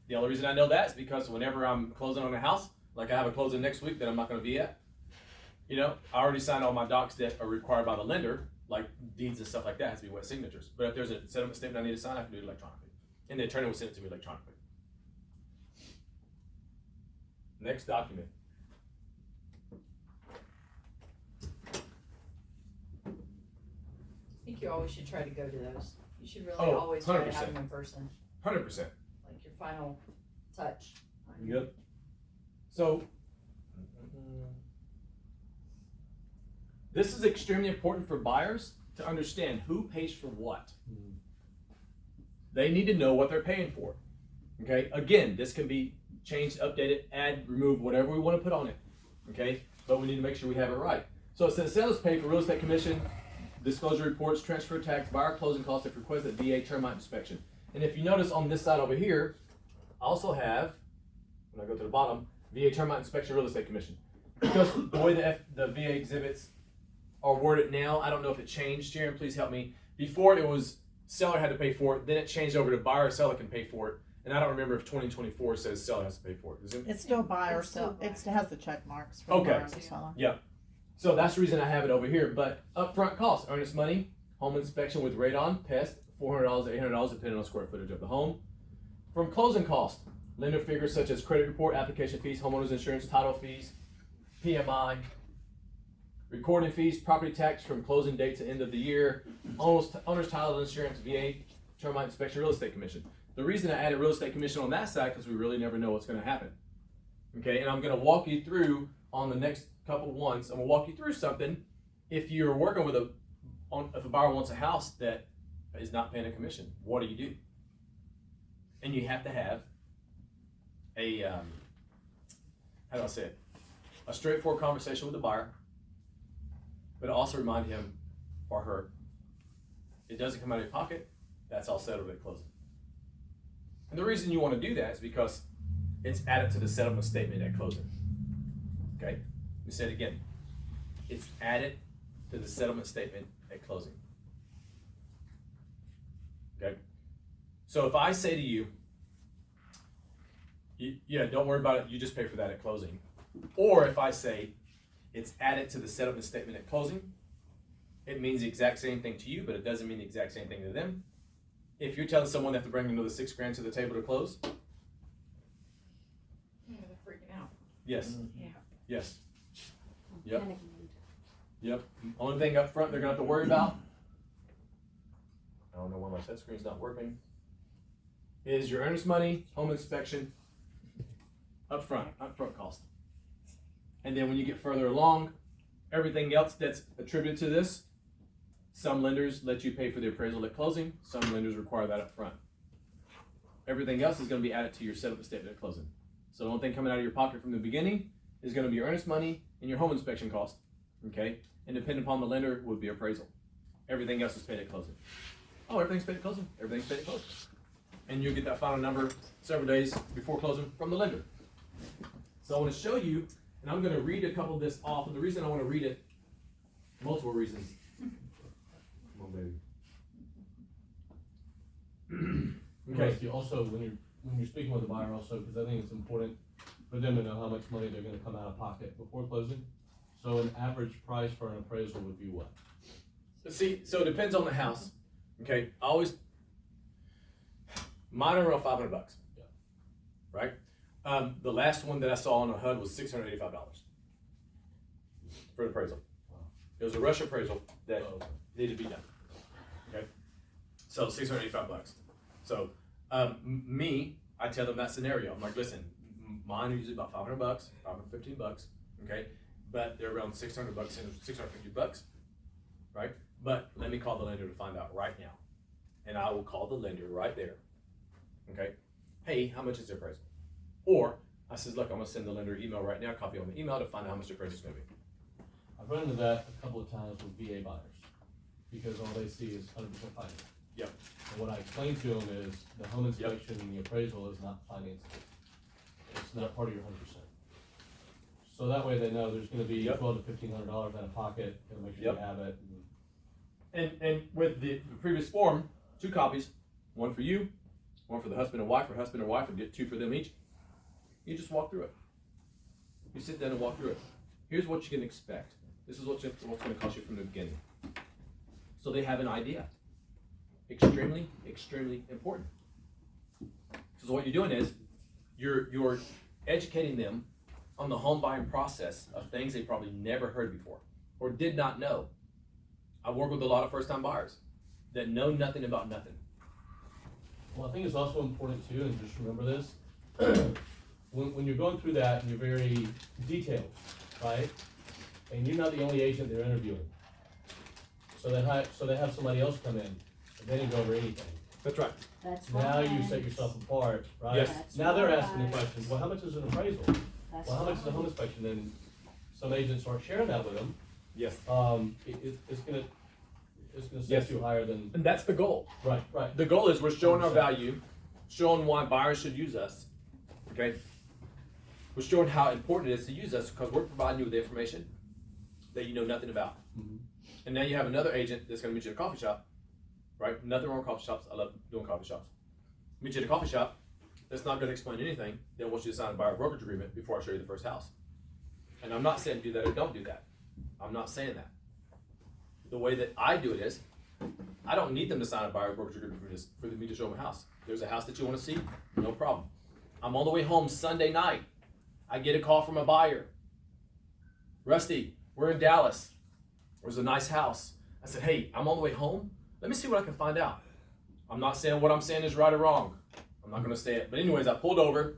S1: The only reason I know that is because whenever I'm closing on a house, like I have a closing next week that I'm not going to be at, you know, I already signed all my docs that are required by the lender, like deeds and stuff like that, has to be wet signatures. But if there's a settlement statement I need to sign, I can do it electronically, and the attorney will send it to me electronically. Next document.
S2: I think you always should try to go to those. You should really
S1: Oh,
S2: always try to
S1: 100%.
S2: have them in person,
S1: 100%.
S2: like your final touch.
S1: Yep. So, this is extremely important for buyers to understand who pays for what. They need to know what they're paying for. Okay, again, this can be changed, updated, add, remove, whatever we want to put on it. Okay, but we need to make sure we have it right. So it says sellers pay for real estate commission, disclosure reports, transfer tax, buyer closing costs if requested, VA termite inspection. And if you notice on this side over here, I also have, when I go to the bottom, VA termite inspection, real estate commission. Because the way the VA exhibits are worded now, I don't know if it changed. Sharon, please help me. Before it was seller had to pay for it, then it changed over to buyer, seller can pay for it. And I don't remember if 2024 says seller has to pay for it. Does it?
S4: It's still buyer,
S2: It's still
S4: so it has the check marks for
S1: Okay.
S4: buyer and seller.
S1: So that's the reason I have it over here. But upfront costs, earnest money, home inspection with radon, pest, $400 to $800 depending on square footage of the home. From closing costs, lender figures such as credit report, application fees, homeowners insurance, title fees, PMI, recording fees, property tax from closing date to end of the year, owner's title insurance, VA, termite inspection, real estate commission. The reason I added real estate commission on that side because we really never know what's going to happen. Okay, and I'm going to walk you through on the next couple ones. I'm going to walk you through something. If you're working with if a buyer wants a house that is not paying a commission, what do? And you have to have a how do I say it? A straightforward conversation with the buyer, but also remind him or her it doesn't come out of your pocket. That's all settled at closing. And the reason you want to do that is because it's added to the settlement statement at closing. Okay? Let me say it again. It's added to the settlement statement at closing. Okay? So if I say to you, yeah, don't worry about it, you just pay for that at closing. Or if I say it's added to the settlement statement at closing, it means the exact same thing to you, but it doesn't mean the exact same thing to them. If you're telling someone they have to bring another $6,000 to the table to close,
S2: Yeah, they're freaking out.
S1: yes.
S2: Yeah.
S1: Yes. Yep.
S3: Panic mode.
S1: Yep. Only thing up front they're gonna have to worry about, I don't know why my touch screen's not working, is your earnest money, home inspection, upfront cost. And then when you get further along, everything else that's attributed to this, some lenders let you pay for the appraisal at closing, some lenders require that up front. Everything else is gonna be added to your settlement statement at closing. So the only thing coming out of your pocket from the beginning is gonna be your earnest money and your home inspection cost, okay? And depending upon the lender would be appraisal. Everything else is paid at closing. Oh, everything's paid at closing, everything's paid at closing. And you'll get that final number several days before closing from the lender. So I wanna show you, and I'm gonna read a couple of this off, and the reason I wanna read it, multiple reasons. Come on, baby.
S6: Okay. You also, when you're speaking with the buyer also, because I think it's important for them to know how much money they're gonna come out of pocket before closing. So an average price for an appraisal would be what?
S1: See, so it depends on the house. Okay, mine are around $500.
S6: Yeah.
S1: Right? The last one that I saw on a HUD was $685 for an appraisal.
S6: Wow.
S1: It was a rush appraisal that
S6: Oh, okay.
S1: needed to be done. Okay, so $685. So I tell them that scenario. I'm like, listen, mine are usually about $500, $515. Okay, but they're around $600 and $650. Right? But let me call the lender to find out right now. And I will call the lender right there. Okay? Hey, how much is the appraisal? Or I says, look, I'm gonna send the lender an email right now, copy on the email to find out how much the appraisal is gonna be.
S6: I've run into that a couple of times with VA buyers, because all they see is 100% finance.
S1: Yep.
S6: And what I explain to them is the home inspection and the appraisal is not financeable. It's not part of your 100%. So that way they know there's gonna be
S1: Yep.
S6: $1,200 to $1,500 out of pocket, gotta make sure
S1: Yep.
S6: you have it.
S1: And with the previous form, 2 copies, one for you, one for the husband and wife, or husband and wife, or get 2 for them each. You just walk through it. You sit down and walk through it. Here's what you can expect. This is what's gonna cost you from the beginning. So they have an idea. Extremely, extremely important. So what you're doing is, you're educating them on the home buying process of things they probably never heard before, or did not know. I work with a lot of first-time buyers that know nothing about nothing.
S6: Well, I think it's also important too, and just remember this, when you're going through that and you're very detailed, right? And you're not the only agent they're interviewing. So they have somebody else come in, and they didn't go over anything.
S1: That's right.
S3: That's
S6: Now you
S3: right.
S6: set yourself apart, right?
S1: Yes.
S3: That's
S6: Now they're asking the
S3: right.
S6: questions, well, how much is an appraisal?
S3: That's
S6: Well, how much is a
S3: right.
S6: home inspection? Then some agents aren't sharing that with them.
S1: Yes.
S6: It's gonna set
S1: Yes.
S6: you higher than,
S1: And that's the goal.
S6: right.
S1: The goal is we're showing our
S6: 100%.
S1: value, showing why buyers should use us. Okay? We're showing how important it is to use us because we're providing you with information that you know nothing about.
S6: Mhm.
S1: And now you have another agent that's going to meet you at a coffee shop, right? Nothing wrong with coffee shops. I love doing coffee shops. Meet you at a coffee shop that's not going to explain anything. They want you to sign a buyer brokerage agreement before I show you the first house. And I'm not saying do that or don't do that. I'm not saying that. The way that I do it is, I don't need them to sign a buyer brokerage agreement for me to show them a house. There's a house that you want to see, no problem. I'm on the way home Sunday night. I get a call from a buyer. Rusty, we're in Dallas. There's a nice house. I said, hey, I'm on the way home. Let me see what I can find out. I'm not saying what I'm saying is right or wrong. I'm not going to say it. But anyways, I pulled over.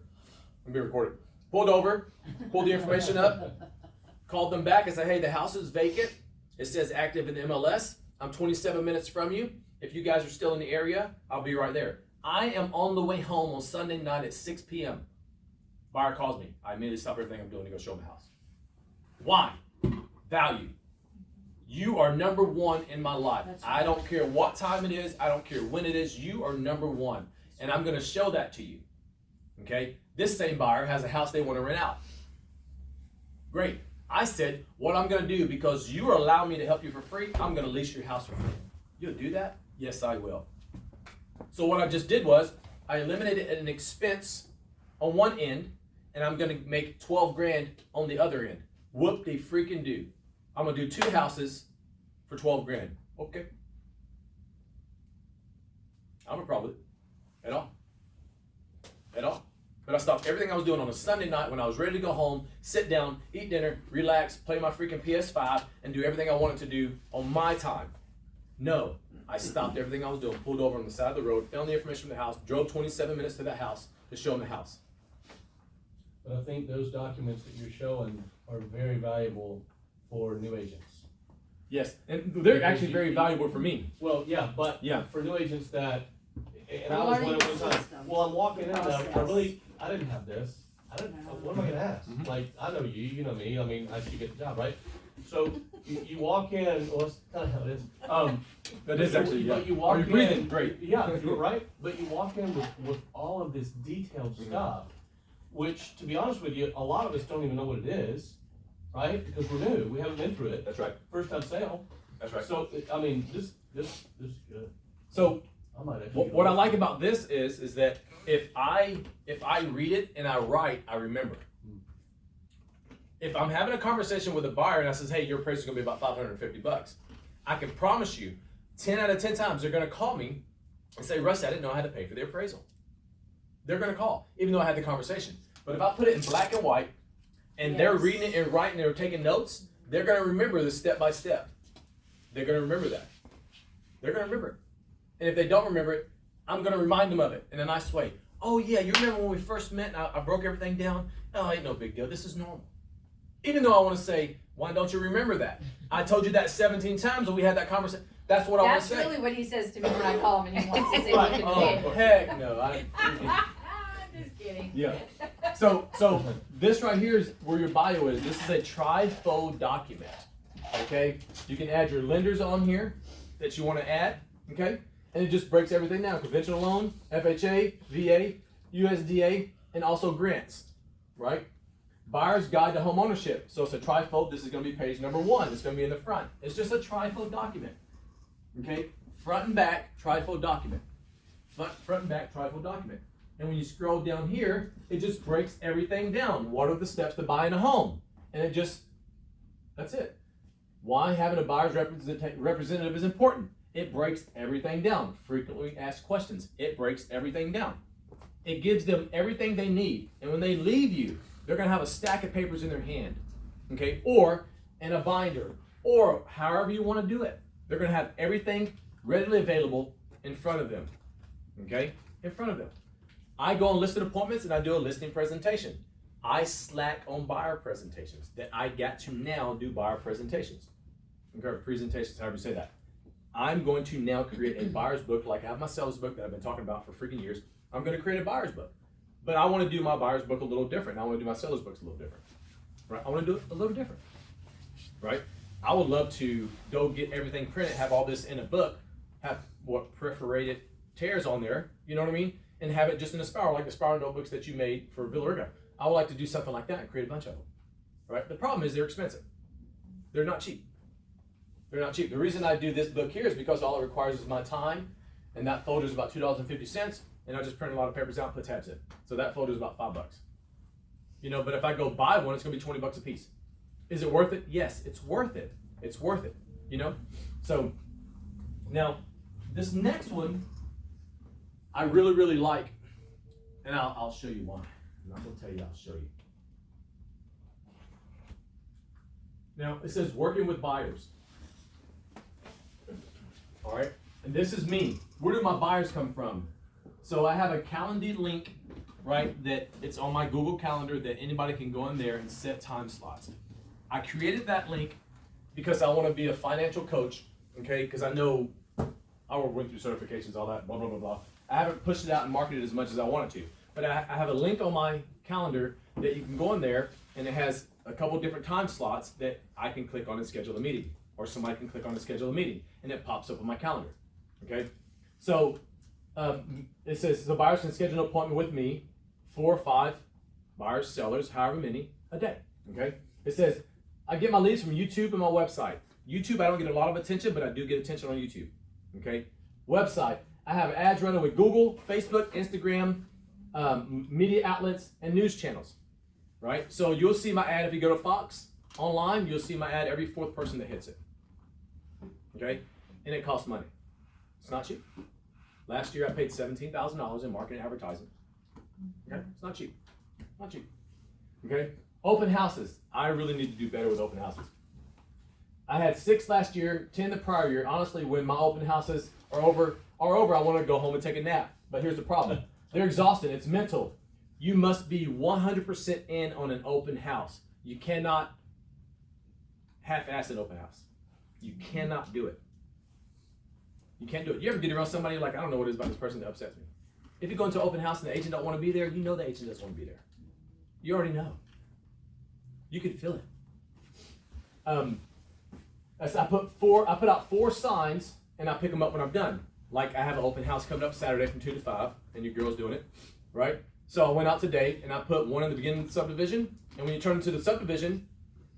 S1: I'm being recorded. Pulled over, pulled the information up, called them back and said, hey, the house is vacant. It says active in the MLS. I'm 27 minutes from you. If you guys are still in the area, I'll be right there. I am on the way home on Sunday night at 6 p.m. Buyer calls me. I immediately stop everything I'm doing to go show him the house. Why? Value. You are number one in my life.
S3: That's
S1: I don't care what time it is. I don't care when it is. You are number one. And I'm going to show that to you. Okay? This same buyer has a house they want to rent out. Great. I said, what I'm going to do, because you are allowing me to help you for free, I'm going to lease your house for free. You'll do that? Yes, I will. So what I just did was, I eliminated an expense on one end, and I'm going to make 12 grand on the other end. Whoop de freaking do. I'm going to do 2 houses for 12 grand. Okay. I don't have a problem with it. At all. At all. But I stopped everything I was doing on a Sunday night when I was ready to go home, sit down, eat dinner, relax, play my freaking PS5, and do everything I wanted to do on my time. No. I stopped everything I was doing, pulled over on the side of the road, found the information from the house, drove 27 minutes to that house to show them the house.
S6: But I think those documents that you're showing are very valuable for new agents.
S1: Yes, and they're actually very valuable for me.
S6: Well, yeah, but
S1: Yeah.
S6: for new agents that, and
S3: They're
S6: I was one
S3: learning
S6: at one
S3: the
S6: time,
S3: system,
S6: well, I'm walking in,
S3: process.
S6: I didn't have this.
S3: No.
S6: What am I gonna ask?
S1: Mhm.
S6: Like, I know you, you know me, I mean, I should get the job, right? So, you walk in, well, that's kind of how it is.
S1: That is actually, yeah.
S6: But you walk
S1: Are you
S6: in.
S1: breathing? Great.
S6: Yeah, you're right, but you walk in with all of this detailed
S1: Mhm.
S6: stuff, which, to be honest with you, a lot of us don't even know what it is, right? Because we're new, we haven't been through it,
S1: That's right.
S6: first time sale.
S1: That's right.
S6: So, I mean, this is good.
S1: So
S6: I might actually.
S1: what I like about this is that if I read it and I write, I remember. If I'm having a conversation with a buyer and I says, hey, your appraisal is gonna be about $550, I can promise you 10 out of 10 times they're gonna call me and say, Rusty, I didn't know I had to pay for the appraisal. They're gonna call, even though I had the conversation. But if I put it in black and white and they're
S3: Yes.
S1: reading it and writing, they're taking notes, they're gonna remember the step by step. They're gonna remember that. They're gonna remember it. And if they don't remember it, I'm gonna remind them of it in a nice way. Oh yeah, you remember when we first met and I broke everything down? Oh, ain't no big deal, this is normal. Even though I wanna say, why don't you remember that? I told you that 17 times when we had that conversation. That's what I wanna
S7: That's
S1: say.
S7: really what he says to me when I call him and he wants to say
S1: Right.
S7: he can
S1: Oh, heck no.
S2: Just kidding.
S1: Yeah. So this right here is where your bio is. This is a TRIFO document. Okay? You can add your lenders on here that you want to add. Okay? And it just breaks everything down. Conventional loan, FHA, VA, USDA, and also grants. Right? Buyer's Guide to Home Ownership. So it's a TRIFO. This is going to be page number 1. It's going to be in the front. It's just a TRIFO document. Okay? Front and back, TRIFO document. Front and back, TRIFO document. And when you scroll down here, it just breaks everything down. What are the steps to buying a home? And it just, that's it. Why having a buyer's representative is important. It breaks everything down. Frequently asked questions. It breaks everything down. It gives them everything they need. And when they leave you, they're going to have a stack of papers in their hand. Okay? Or in a binder. Or however you want to do it. They're going to have everything readily available in front of them. Okay? In front of them. I go on listed appointments and I do a listing presentation. I slack on buyer presentations. That I got to now do buyer presentations. Okay, presentations, however you say that. I'm going to now create a buyer's book like I have my sales book that I've been talking about for freaking years. I'm going to create a buyer's book. But I want to do my buyer's book a little different. I want to do my seller's books a little different. Right? I want to do it a little different. Right? I would love to go get everything printed, have all this in a book, have what perforated tears on there, you know what I mean? And have it just in a spiral, like the spiral notebooks that you made for Villa. I would like to do something like that and create a bunch of them. Right? The problem is they're expensive. They're not cheap. They're not cheap. The reason I do this book here is because all it requires is my time, and that folder is about $2.50, and I just print a lot of papers out and put tabs in. So that folder is about $5. You know, but if I go buy one, it's gonna be $20 a piece. Is it worth it? Yes, it's worth it. It's worth it. You know? So now this next one I really, really like, and I'll show you why. I'm not going to tell you, I'll show you. Now, it says working with buyers. All right, and this is me. Where do my buyers come from? So I have a Calendly link, right, that it's on my Google Calendar that anybody can go in there and set time slots. I created that link because I want to be a financial coach, okay, because I know I went through certifications, all that, blah, blah, blah, blah. I haven't pushed it out and marketed as much as I wanted to. But I have a link on my calendar that you can go in there, and it has a couple different time slots that I can click on and schedule a meeting. Or somebody can click on and schedule a meeting, and it pops up on my calendar. Okay? So it says the buyers can schedule an appointment with me, 4 or 5 buyers, sellers, however many, a day. Okay? It says I get my leads from YouTube and my website. YouTube, I don't get a lot of attention, but I do get attention on YouTube. Okay? Website. I have ads running with Google, Facebook, Instagram, media outlets, and news channels, right? So you'll see my ad if you go to Fox online, you'll see my ad every 4th person that hits it, okay? And it costs money. It's not cheap. Last year I paid $17,000 in marketing and advertising. Okay? It's not cheap. Not cheap. Okay? Open houses. I really need to do better with open houses. I had 6 last year, 10 the prior year. Honestly, when my open houses are over, I want to go home and take a nap. But here's the problem. They're exhausted. It's mental. You must be 100% in on an open house. You cannot half-ass an open house. You cannot do it. You can't do it. You ever get around somebody like, I don't know what it is about this person that upsets me. If you go into an open house and the agent don't want to be there, you know the agent doesn't want to be there. You already know. You can feel it. I put out 4 signs, and I pick them up when I'm done. Like I have an open house coming up Saturday from 2 to 5, and your girl's doing it, right? So I went out today, and I put one in the beginning of the subdivision, and when you turn into the subdivision,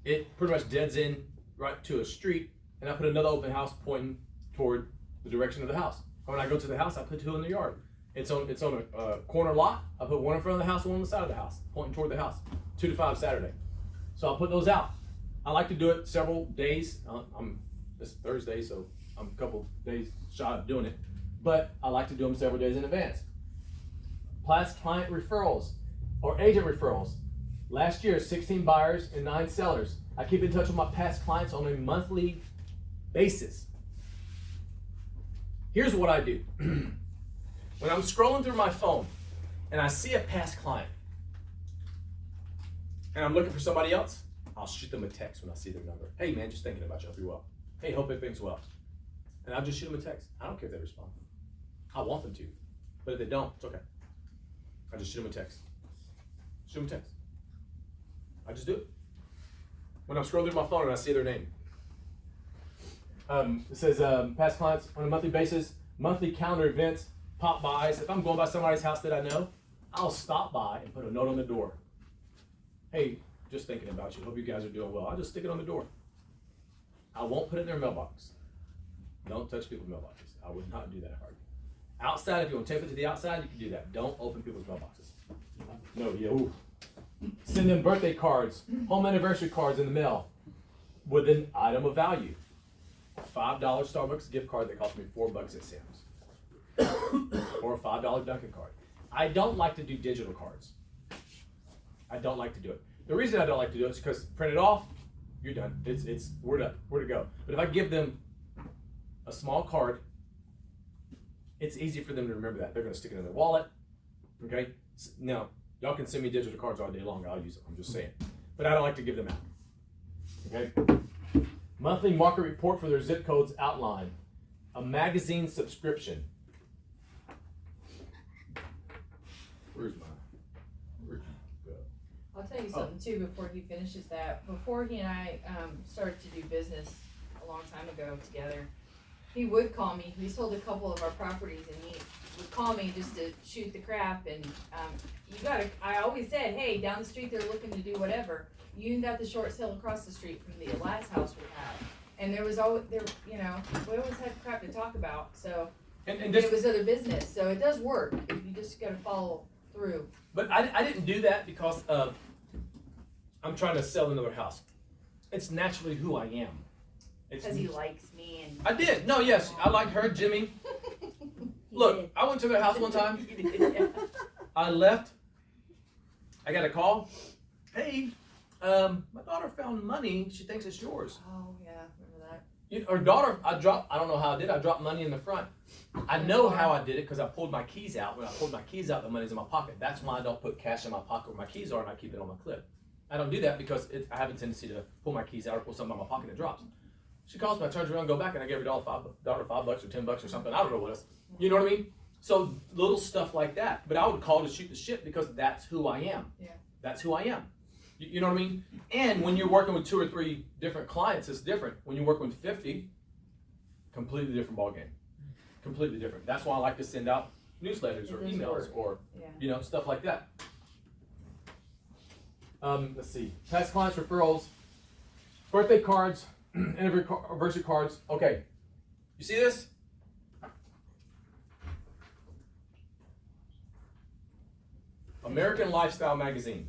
S1: it pretty much deads in right to a street, and I put another open house pointing toward the direction of the house. And when I go to the house, I put 2 in the yard. It's on a corner lot. I put one in front of the house, one on the side of the house, pointing toward the house. 2 to 5 Saturday. So I'll put those out. I like to do it several days. It's Thursday, so I'm a couple days shy of doing it. But I like to do them several days in advance. Past client referrals or agent referrals. Last year, 16 buyers and 9 sellers. I keep in touch with my past clients on a monthly basis. Here's what I do. When I'm scrolling through my phone and I see a past client and I'm looking for somebody else, I'll shoot them a text when I see their number. Hey man, just thinking about you. Hope you're well. Hey, hope everything's well. And I'll just shoot them a text. I don't care if they respond. I want them to. But if they don't, it's okay. I just shoot them a text. Shoot them a text. I just do it. When I'm scrolling through my phone and I see their name. It says past clients on a monthly basis, monthly calendar events, pop bys. If I'm going by somebody's house that I know, I'll stop by and put a note on the door. Hey, just thinking about you. Hope you guys are doing well. I'll just stick it on the door. I won't put it in their mailbox. Don't touch people's mailboxes. I would not do that hard. Outside, if you want to tape it to the outside, you can do that. Don't open people's mailboxes. No, yeah, ooh. Send them birthday cards, home anniversary cards in the mail with an item of value. A $5 Starbucks gift card that cost me $4 at Sam's. Or a $5 Dunkin' card. I don't like to do digital cards. I don't like to do it. The reason I don't like to do it is because print it off, you're done. We're done. We're to go. But if I give them a small card, it's easy for them to remember that. They're going to stick it in their wallet. Okay? Now, y'all can send me digital cards all day long. I'll use them. I'm just saying. But I don't like to give them out. Okay? Monthly market report for their zip codes outline. A magazine subscription. Where's mine? Where'd you go?
S2: I'll tell you something too before he finishes that. Before he and I started to do business a long time ago together, he would call me. We sold a couple of our properties and he would call me just to shoot the crap. And I always said, hey, down the street they're looking to do whatever. You got the short sale across the street from the last house we had. And there was always, we always had crap to talk about. So
S1: And this,
S2: it was other business. So it does work. You just got to follow through.
S1: but I didn't do that because I'm trying to sell another house. It's naturally who I am.
S2: Because he likes me and
S1: I did. No, yes, I like her, Jimmy. Look, I went to their house one time. I left. I got a call. Hey, my daughter found money. She thinks it's yours.
S2: Oh yeah, remember that.
S1: Her daughter, I don't know how I did. I dropped money in the front. I know how I did it because I pulled my keys out. When I pulled my keys out, the money's in my pocket. That's why I don't put cash in my pocket where my keys are and I keep it on my clip. I don't do that because I have a tendency to pull my keys out or pull something out of my pocket and it drops. She calls me, I turn around, go back, and I gave her $5 or $5 or $10 or something. I don't know what else. You know what I mean? So little stuff like that. But I would call to shoot the shit because that's who I am.
S2: Yeah.
S1: That's who I am. You know what I mean? And when you're working with 2 or 3 different clients, it's different. When you're working with 50, completely different ballgame. Completely different. That's why I like to send out newsletters or emails or stuff like that. Let's see. Past clients, referrals, birthday cards, anniversary cards. Okay. You see this? American Lifestyle magazine.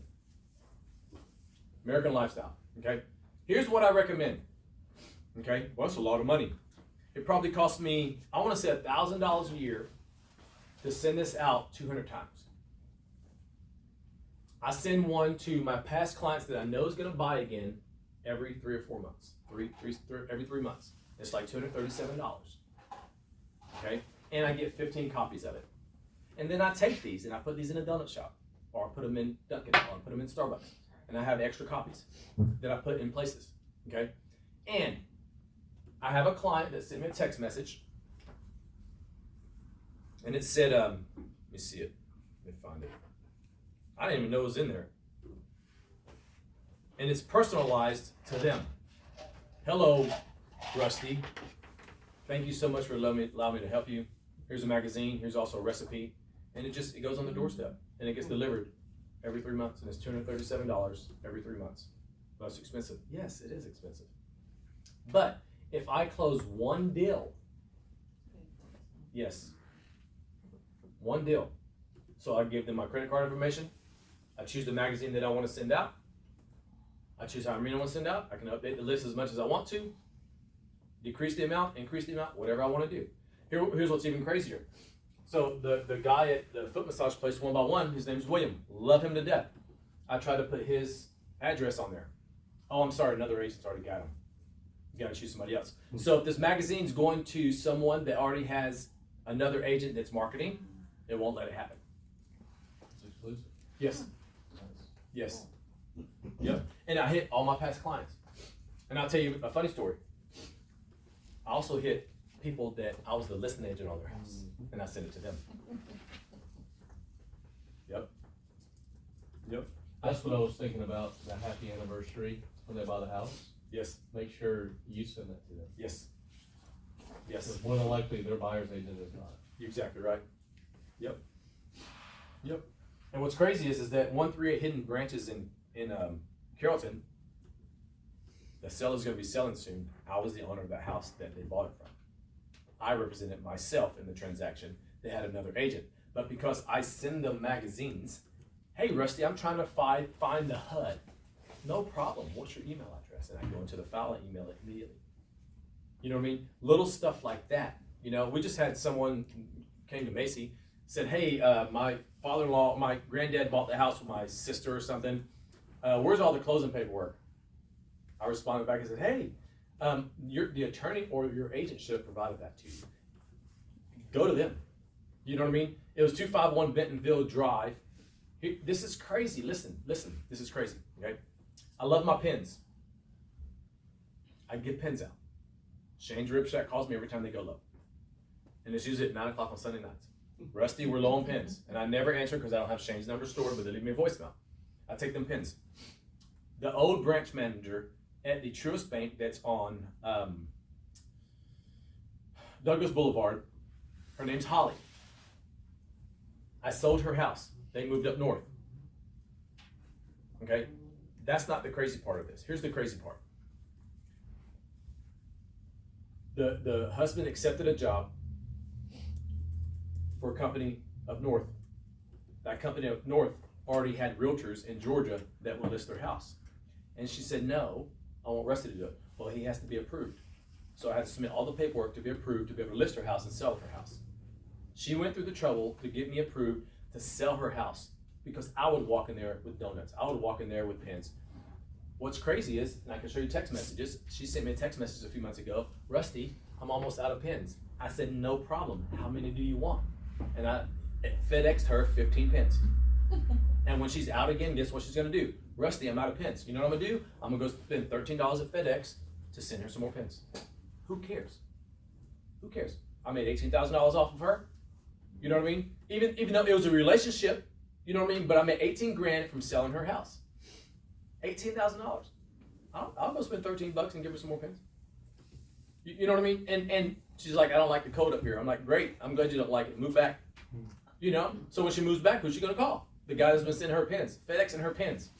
S1: American Lifestyle. Okay. Here's what I recommend. Okay. Well, that's a lot of money. It probably costs me, I want to say $1,000 a year to send this out 200 times. I send one to my past clients that I know is going to buy again every 3 or 4 months. Every 3 months. It's like $237. Okay? And I get 15 copies of it. And then I take these and I put these in a donut shop. Or I put them in Dunkin', or I put them in Starbucks. And I have extra copies that I put in places. Okay? And I have a client that sent me a text message. And it said, let me see it. Let me find it. I didn't even know it was in there. And it's personalized to them. Hello, Rusty. Thank you so much for allowing me to help you. Here's a magazine. Here's also a recipe. And it goes on the doorstep. And it gets delivered every 3 months. And it's $237 every 3 months. Well, it's expensive. Yes, it is expensive. But if I close one deal, yes, one deal. So I give them my credit card information. I choose the magazine that I want to send out. I choose how many I want to send out. I can update the list as much as I want to, decrease the amount, increase the amount, whatever I want to do. Here's what's even crazier. So the guy at the foot massage place, One by One, his name's William. Love him to death. I tried to put his address on there. Oh, I'm sorry, another agent's already got him. You gotta choose somebody else. So if this magazine's going to someone that already has another agent that's marketing, it won't let it happen.
S6: It's exclusive.
S1: Yes.
S6: Nice.
S1: Yes. Yep. And I hit all my past clients. And I'll tell you a funny story. I also hit people that I was the listing agent on their house, and I sent it to them. Yep. Yep.
S6: That's what I was thinking about, the happy anniversary when they buy the house.
S1: Yes.
S6: Make sure you send that to them.
S1: Yes. Yes.
S6: Because more than likely, their buyer's agent is not.
S1: You're exactly right. Yep. Yep. And what's crazy is that 138 Hidden Branches in Carrollton, the seller's going to be selling soon. I was the owner of that house that they bought it from. I represented myself in the transaction. They had another agent. But because I send them magazines, hey, Rusty, I'm trying to find the HUD. No problem. What's your email address? And I go into the file and email it immediately. You know what I mean? Little stuff like that. You know, we just had someone came to Macy, said, hey, my father-in-law, my granddad bought the house with my sister or something. Where's all the closing paperwork? I responded back and said, hey, the attorney or your agent should have provided that to you. Go to them. You know what I mean? It was 251 Bentonville Drive. This is crazy. Listen, this is crazy, okay? I love my pens. I give pens out. Shane Ripshack calls me every time they go low. And it's usually at 9 o'clock on Sunday nights. Rusty, we're low on pens. And I never answer because I don't have Shane's number stored, but they leave me a voicemail. I take them pens. The old branch manager at the Truist Bank that's on Douglas Boulevard, her name's Holly. I sold her house. They moved up north. Okay? That's not the crazy part of this. Here's the crazy part. The husband accepted a job for a company up north. That company up north already had realtors in Georgia that would list their house. And she said, no, I want Rusty to do it. Well, he has to be approved. So I had to submit all the paperwork to be approved to be able to list her house and sell her house. She went through the trouble to get me approved to sell her house because I would walk in there with donuts. I would walk in there with pens. What's crazy is, and I can show you text messages, she sent me a text message a few months ago, Rusty, I'm almost out of pens. I said, no problem. How many do you want? And I FedExed her 15 pens. And when she's out again, guess what she's gonna do? Rusty, I'm out of pens. You know what I'm gonna do? I'm gonna go spend $13 at FedEx to send her some more pens. Who cares? Who cares? I made $18,000 off of her. You know what I mean? Even though it was a relationship, you know what I mean? But I made 18 grand from selling her house. $18,000. I'll go spend 13 bucks and give her some more pens. You know what I mean? And she's like, I don't like the code up here. I'm like, great. I'm glad you don't like it. Move back. You know? So when she moves back, who's she gonna call? The guy that's been sending her pens. FedEx and her pens.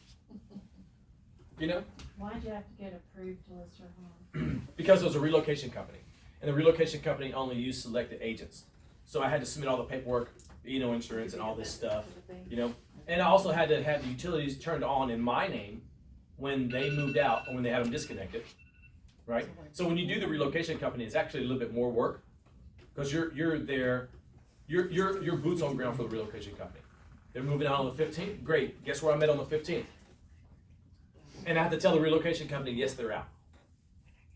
S1: You know?
S3: Why'd you have to get approved to list her home?
S1: Because it was a relocation company. And the relocation company only used selected agents. So I had to submit all the paperwork, insurance and all this stuff, you know. And I also had to have the utilities turned on in my name when they moved out or when they had them disconnected, right? So when you do the relocation company, it's actually a little bit more work because you're there, you're boots on ground for the relocation company. They're moving out on the 15th. Great. Guess where I met on the 15th? And I have to tell the relocation company, yes, they're out.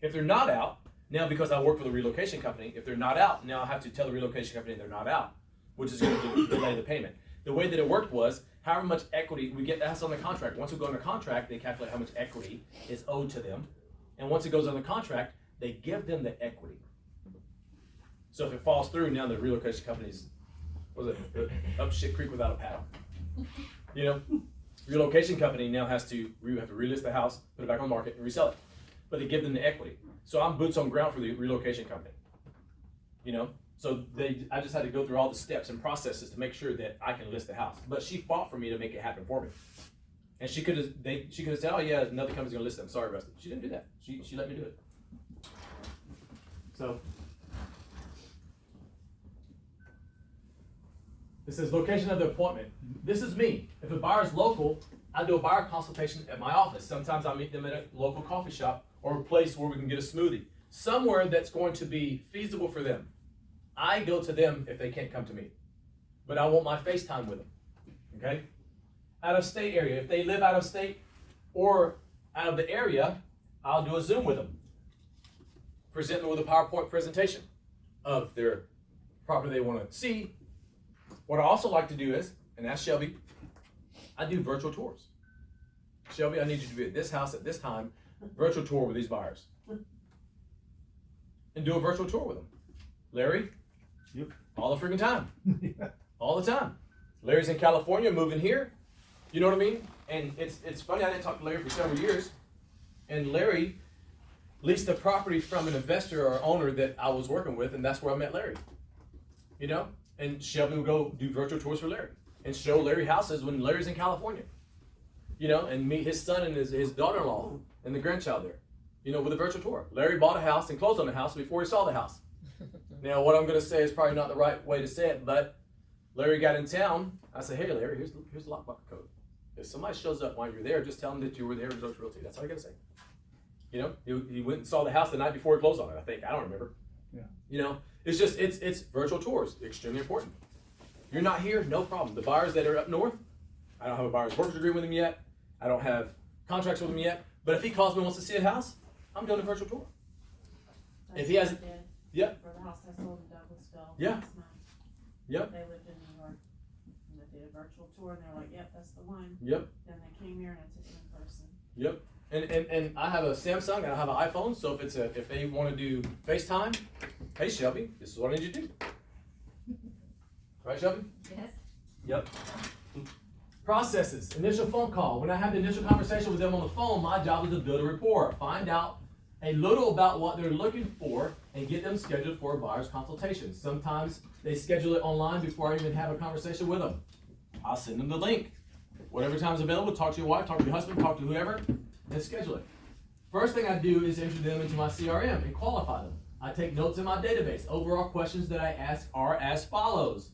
S1: If they're not out, now because I work for the relocation company, if they're not out, now I have to tell the relocation company they're not out, which is going to delay the payment. The way that it worked was, however much equity we get, that's on the contract. Once we go under contract, they calculate how much equity is owed to them. And once it goes under contract, they give them the equity. So if it falls through, now the relocation company's, up shit creek without a paddle. You know? Relocation company now has to relist the house, put it back on the market, and resell it. But they give them the equity. So I'm boots on ground for the relocation company. You know? So I just had to go through all the steps and processes to make sure that I can list the house. But she fought for me to make it happen for me. And she could have said, oh yeah, another company's gonna list them. Sorry, Rusty. She didn't do that. She let me do it. So it says location of the appointment. This is me. If a buyer's local, I do a buyer consultation at my office. Sometimes I meet them at a local coffee shop or a place where we can get a smoothie. Somewhere that's going to be feasible for them. I go to them if they can't come to me. But I want my FaceTime with them. Okay? Out of state area. If they live out of state or out of the area, I'll do a Zoom with them. Present them with a PowerPoint presentation of their property they want to see. What I also like to do is, and ask Shelby, I do virtual tours. Shelby, I need you to be at this house at this time, virtual tour with these buyers. And do a virtual tour with them. Larry?
S8: Yep.
S1: All the freaking time. All the time. Larry's in California, moving here. You know what I mean? And it's funny, I didn't talk to Larry for several years. And Larry leased a property from an investor or owner that I was working with, and that's where I met Larry. You know? And Shelby would go do virtual tours for Larry and show Larry houses when Larry's in California. You know, and meet his son and his daughter-in-law and the grandchild there. You know, with a virtual tour. Larry bought a house and closed on the house before he saw the house. Now, what I'm going to say is probably not the right way to say it, but Larry got in town. I said, hey, Larry, here's the lockbox code. If somebody shows up while you're there, just tell them that you were there in Georgia Realty. That's all you got to say. You know, he went and saw the house the night before he closed on it, I think. I don't remember.
S8: Yeah.
S1: You know, it's just, it's virtual tours. Extremely important. You're not here, no problem. The buyers that are up north, I don't have a buyer's workers agreement with them yet. I don't have contracts with them yet. But if he calls me and wants to see a house, I'm doing a virtual tour.
S3: That's
S1: If he has-
S3: what I did
S1: yeah.
S3: For the house I sold in Douglasville.
S1: Yeah.
S3: last month.
S1: Yep.
S3: They lived in New York. And they did a virtual tour and they're like, yep, that's the one.
S1: Yep.
S3: Then they came here and I took them in person.
S1: Yep. And I have a Samsung and I have an iPhone, so if they want to do FaceTime, hey Shelby, this is what I need you to do. Right, Shelby?
S2: Yes.
S1: Yep. Processes. Initial phone call. When I have the initial conversation with them on the phone, my job is to build a rapport, find out a little about what they're looking for, and get them scheduled for a buyer's consultation. Sometimes they schedule it online before I even have a conversation with them. I'll send them the link. Whatever time's available, talk to your wife, talk to your husband, talk to whoever, and schedule it. First thing I do is enter them into my CRM and qualify them. I take notes in my database. Overall questions that I ask are as follows.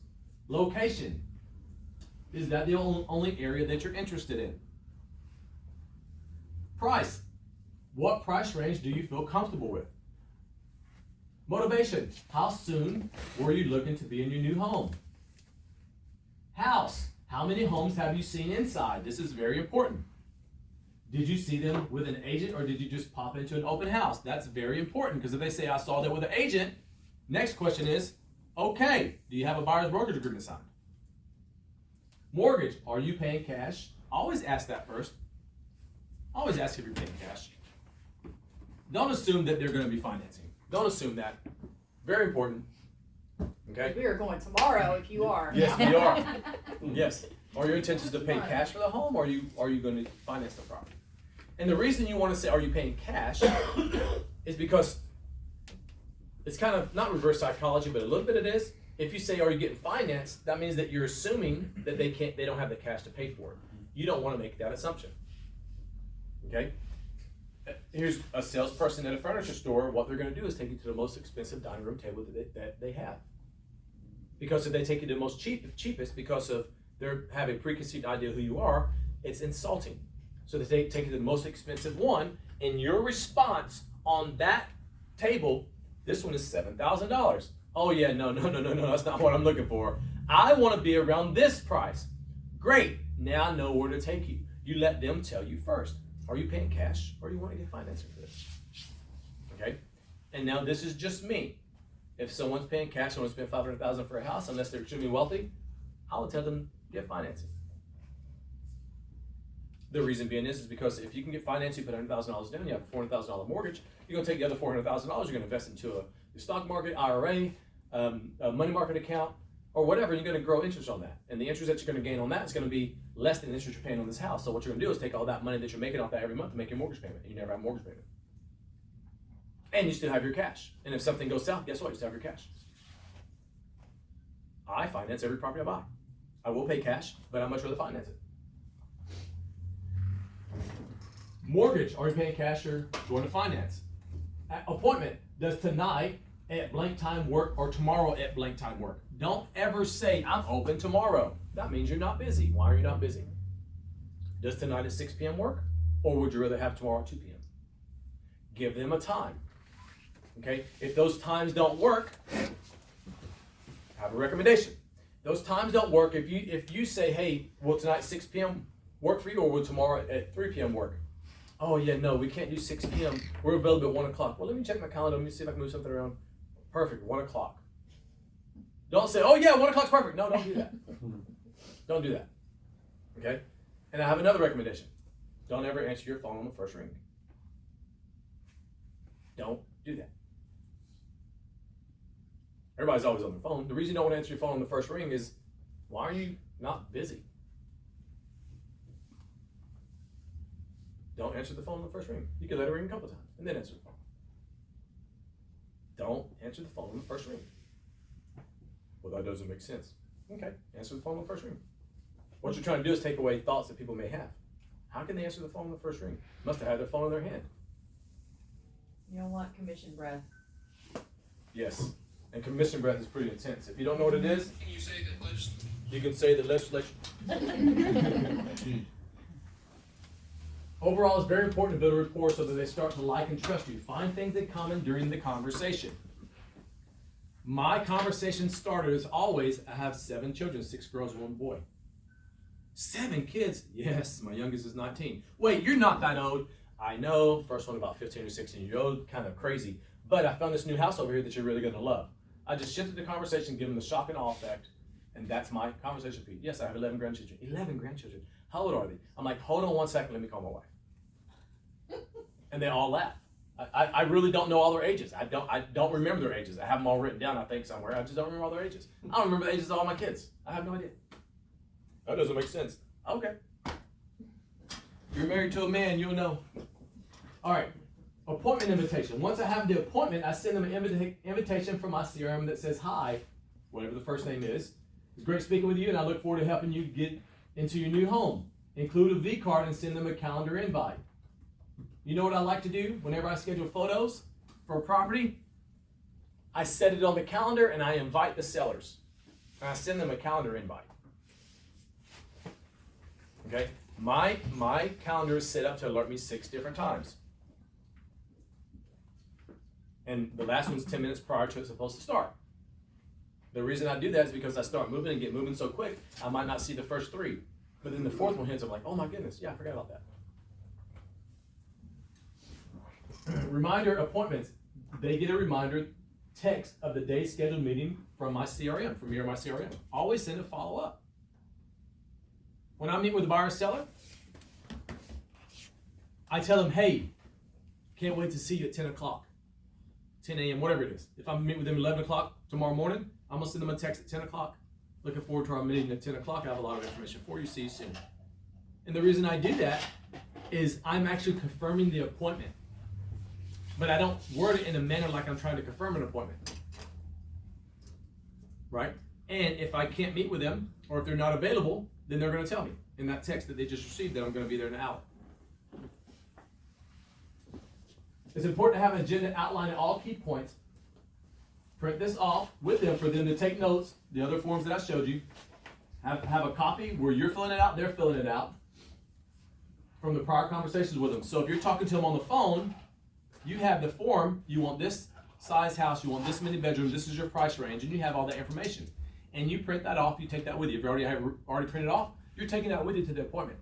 S1: Location. Is that the only area that you're interested in? Price. What price range do you feel comfortable with? Motivation. How soon were you looking to be in your new home? House. How many homes have you seen inside? This is very important. Did you see them with an agent or did you just pop into an open house? That's very important because if they say I saw that with an agent, next question is, okay, do you have a buyer's mortgage agreement signed? Mortgage, are you paying cash? Always ask that first. Always ask if you're paying cash. Don't assume that they're going to be financing. Don't assume that. Very important. Okay?
S2: We are going tomorrow if you are.
S1: Yes, we are. Yes. Are your intentions to pay cash for the home, or are you going to finance the property? And the reason you want to say, are you paying cash, is because it's kind of not reverse psychology, but a little bit it is. If you say, are you getting financed, that means that you're assuming that they don't have the cash to pay for it. You don't want to make that assumption. Okay? Here's a salesperson at a furniture store. What they're going to do is take you to the most expensive dining room table that they have. Because if they take you to the most cheapest, because of they have a preconceived idea of who you are, it's insulting. So they take you to the most expensive one, and your response on that table, this one is $7,000. Oh yeah, no, that's not what I'm looking for. I want to be around this price. Great, now I know where to take you. You let them tell you first. Are you paying cash, or you want to get financing for this? Okay, and now this is just me. If someone's paying cash and wants to spend $500,000 for a house, unless they're extremely wealthy, I will tell them get financing. The reason being is because if you can get financing, you put $100,000 down, you have a $400,000 mortgage, you're going to take the other $400,000, you're going to invest into a stock market, IRA, a money market account, or whatever, and you're going to grow interest on that. And the interest that you're going to gain on that is going to be less than the interest you're paying on this house. So what you're going to do is take all that money that you're making off that every month to make your mortgage payment, and you never have a mortgage payment. And you still have your cash. And if something goes south, guess what? You still have your cash. I finance every property I buy. I will pay cash, but I'd much rather finance it. Mortgage, are you paying cash or going to finance? Appointment, does tonight at blank time work or tomorrow at blank time work? Don't ever say, I'm open tomorrow. That means you're not busy. Why are you not busy? Does tonight at 6 p.m. work? Or would you rather have tomorrow at 2 p.m.? Give them a time. Okay? If those times don't work, have a recommendation. Those times don't work. If you say, hey, will tonight 6 p.m. work for you, or will tomorrow at 3 p.m. work? Oh yeah, no, we can't do 6 p.m. We're available at 1 o'clock. Well, let me check my calendar. Let me see if I can move something around. Perfect, 1 o'clock. Don't say, oh yeah, 1 o'clock's perfect. No, don't do that. Don't do that. Okay? And I have another recommendation. Don't ever answer your phone on the first ring. Don't do that. Everybody's always on their phone. The reason you don't want to answer your phone on the first ring is, why are you not busy? Don't answer the phone on the first ring. You can let it ring a couple times and then answer the phone. Don't answer the phone on the first ring. Well, that doesn't make sense. Okay, answer the phone on the first ring. What you're trying to do is take away thoughts that people may have. How can they answer the phone on the first ring? Must have had their phone in their hand.
S2: You don't want commission breath.
S1: Yes, and commission breath is pretty intense. If you don't know what it is, you can say that legislation. Overall, it's very important to build a rapport so that they start to like and trust you. Find things in common during the conversation. My conversation starter is always, I have 7 children, 6 girls, 1 boy. 7 kids? Yes, my youngest is 19. Wait, you're not that old. I know, first one about 15 or 16 years old, kind of crazy. But I found this new house over here that you're really going to love. I just shifted the conversation, give them the shock and awe effect, and that's my conversation piece. Yes, I have 11 grandchildren. 11 grandchildren. How old are they? I'm like, hold on 1 second, let me call my wife. And they all laugh. I really don't know all their ages. I don't remember their ages. I have them all written down, I think, somewhere. I just don't remember all their ages. I don't remember the ages of all my kids. I have no idea. That doesn't make sense. Okay. You're married to a man, you'll know. All right. Appointment invitation. Once I have the appointment, I send them an invitation from my CRM that says, hi, whatever the first name is. It's great speaking with you, and I look forward to helping you get into your new home. Include a V card and send them a calendar invite. You know what I like to do whenever I schedule photos for a property? I set it on the calendar and I invite the sellers. And I send them a calendar invite. Okay? My calendar is set up to alert me 6 different times. And the last one's 10 minutes prior to it's supposed to start. The reason I do that is because I start moving and get moving so quick, I might not see the first 3. But then the 4th one hits, I'm like, oh my goodness, yeah, I forgot about that. Reminder appointments. They get a reminder text of the day's scheduled meeting from my CRM, from me or my CRM. Always send a follow-up. When I meet with the buyer or seller, I tell them, hey, can't wait to see you at 10 o'clock, 10 a.m., whatever it is. If I meet with them at 11 o'clock tomorrow morning, I'm going to send them a text at 10 o'clock. Looking forward to our meeting at 10 o'clock. I have a lot of information for you. See you soon. And the reason I do that is I'm actually confirming the appointment. But I don't word it in a manner like I'm trying to confirm an appointment. Right? And if I can't meet with them, or if they're not available, then they're going to tell me in that text that they just received that I'm going to be there in an hour. It's important to have an agenda outlining all key points. Print this off with them for them to take notes, the other forms that I showed you. Have a copy where you're filling it out, they're filling it out from the prior conversations with them. So if you're talking to them on the phone, you have the form, you want this size house, you want this many bedrooms, this is your price range, and you have all that information. And you print that off, you take that with you. If you already printed off, you're taking that with you to the appointment,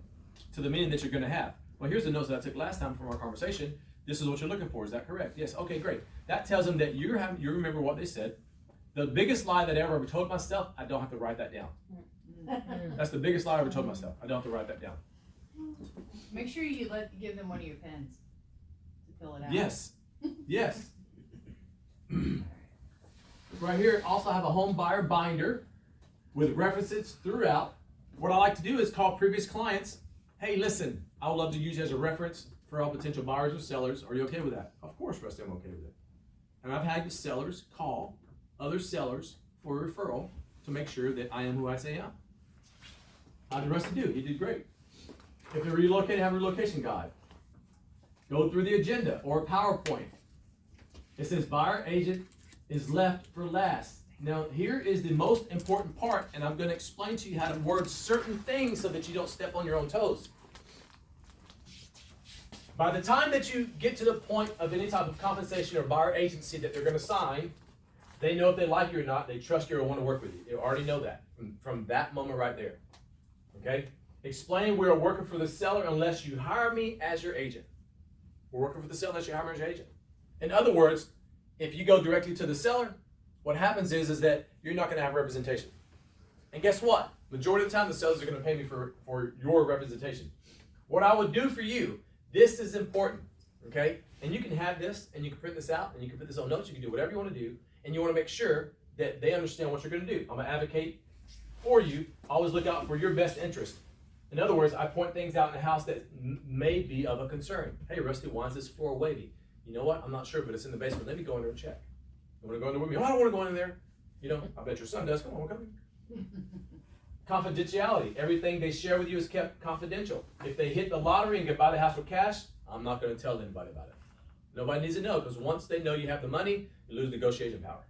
S1: to the meeting that you're going to have. Well, here's the notes that I took last time from our conversation. This is what you're looking for. Is that correct? Yes. Okay, great. That tells them that you remember what they said. The biggest lie that I ever told myself, I don't have to write that down. That's the biggest lie I ever told myself. I don't have to write that down.
S2: Make sure you give them one of your pens to fill it out.
S1: Yes. Yes. Right here, also have a home buyer binder with references throughout. What I like to do is call previous clients. Hey, listen, I would love to use you as a reference for all potential buyers or sellers. Are you okay with that? Of course, Rusty, I'm okay with it. And I've had the sellers call other sellers for a referral to make sure that I am who I say I am. How did Rusty do? He did great. If they're relocated, have a relocation guide. Go through the agenda or a PowerPoint. It says buyer agent is left for last. Now, here is the most important part, and I'm going to explain to you how to word certain things so that you don't step on your own toes. By the time that you get to the point of any type of compensation or buyer agency that they're going to sign, they know if they like you or not, they trust you or want to work with you. They already know that from that moment right there. Okay? Explain we're working for the seller unless you hire me as your agent. We're working for the seller unless you hire me as your agent. In other words, if you go directly to the seller, what happens is that you're not going to have representation. And guess what? Majority of the time, the sellers are going to pay me for your representation. What I would do for you, this is important, okay? And you can have this, and you can print this out, and you can put this on notes, you can do whatever you want to do, and you want to make sure that they understand what you're going to do. I'm going to advocate for you. Always look out for your best interest. In other words, I point things out in the house that may be of a concern. Hey, Rusty, why is this floor wavy? You know what? I'm not sure, but it's in the basement. Let me go in there and check. You want to go in there with me? Oh, I don't want to go in there. You know, I bet your son does. Come on, come in. Confidentiality. Everything they share with you is kept confidential. If they hit the lottery and get buy the house with cash, I'm not going to tell anybody about it. Nobody needs to know, because once they know you have the money, you lose negotiation power.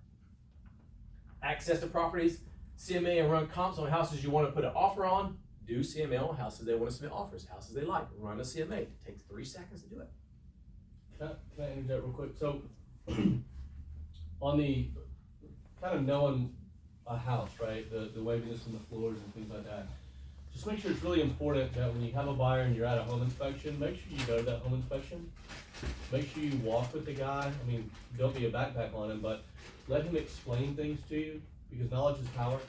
S1: Access to properties, CMA and run comps on houses you want to put an offer on. Do CMA on houses they want to submit offers, houses they like. Run a CMA. It takes 3 seconds to do it.
S6: Can I interject real quick? So, on the kind of knowing a house, right? The waviness in the floors and things like that. Just make sure it's really important that when you have a buyer and you're at a home inspection, make sure you go to that home inspection. Make sure you walk with the guy. I mean, don't be a backpack on him, but let him explain things to you, because knowledge is power.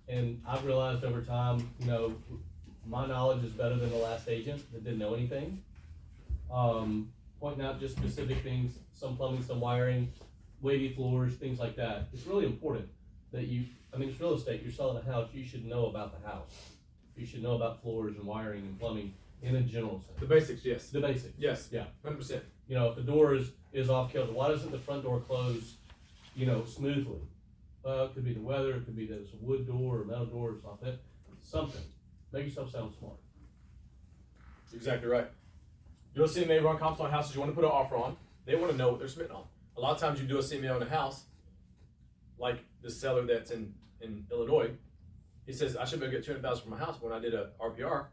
S6: And I've realized over time, you know, my knowledge is better than the last agent that didn't know anything. Pointing out just specific things, some plumbing, some wiring, wavy floors, things like that. It's really important that it's real estate, you're selling a house, you should know about the house. You should know about floors and wiring and plumbing in a general sense.
S1: The basics, yes.
S6: The basics.
S1: Yes.
S6: Yeah.
S1: 100%.
S6: You know, if the door is off kilter, why doesn't the front door close, smoothly? It could be the weather, it could be that it's a wood door or metal door or something. Something. Make yourself sound smart.
S1: Exactly right. You'll see CMA run comps on houses you want to put an offer on. They want to know what they're submitting on. A lot of times you do a CMA on a house, like the seller that's in Illinois. He says, I should be able to get $200,000 for my house. When I did a RPR,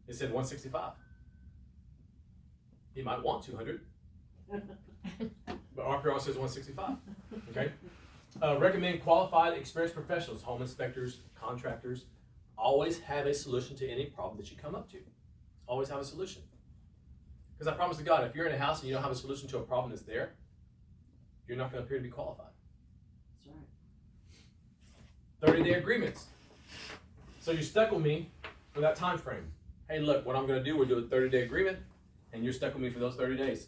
S1: it said 165. He might want 200, but RPR says 165. Okay. Recommend qualified, experienced professionals, home inspectors, contractors. Always have a solution to any problem that you come up to. Always have a solution. Because I promise to God, if you're in a house and you don't have a solution to a problem that's there, you're not going to appear to be qualified.
S3: That's right.
S1: 30-day agreements. So you're stuck with me for that time frame. Hey, look, what I'm going to do, we'll do a 30-day agreement, and you're stuck with me for those 30 days,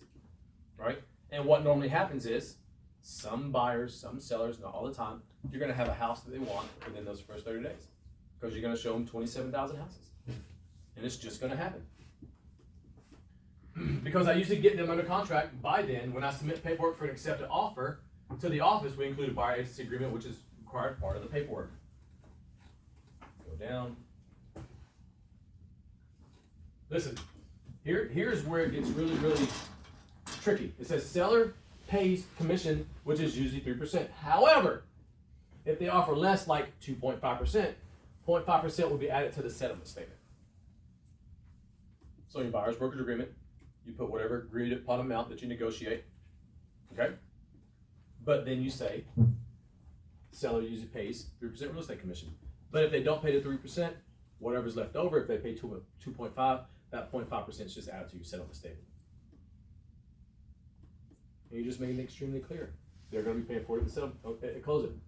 S1: right? And what normally happens is some buyers, some sellers, not all the time, you're going to have a house that they want within those first 30 days because you're going to show them 27,000 houses, and it's just going to happen. Because I usually get them under contract by then. When I submit paperwork for an accepted offer to the office, we include a buyer agency agreement, which is required part of the paperwork. Go down. Listen, here's where it gets really, really tricky. It says seller pays commission, which is usually 3%. However, if they offer less, like 2.5%, 0.5% will be added to the settlement statement. So your buyer's brokerage agreement, you put whatever agreed upon amount that you negotiate, okay? But then you say, seller usually pays 3% real estate commission. But if they don't pay the 3%, whatever's left over, if they pay 2.5, that 0.5% is just added to your settlement statement. And you're just making it extremely clear. They're going to be paying for it at closing.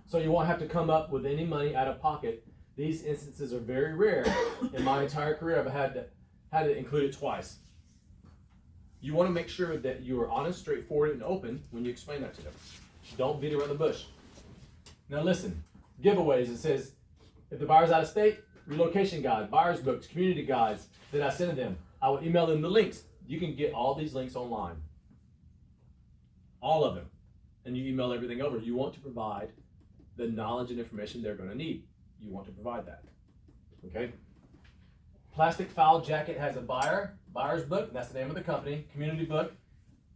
S1: So you won't have to come up with any money out of pocket. These instances are very rare. In my entire career, I've had to include it twice. You want to make sure that you are honest, straightforward, and open when you explain that to them. Don't beat around the bush. Now listen, giveaways, it says, if the buyer's out of state, relocation guide, buyer's books, community guides that I send to them, I will email them the links. You can get all these links online. All of them. And you email everything over. You want to provide the knowledge and information they're going to need. You want to provide that. Okay? Plastic file jacket has a buyer's book, that's the name of the company, community book.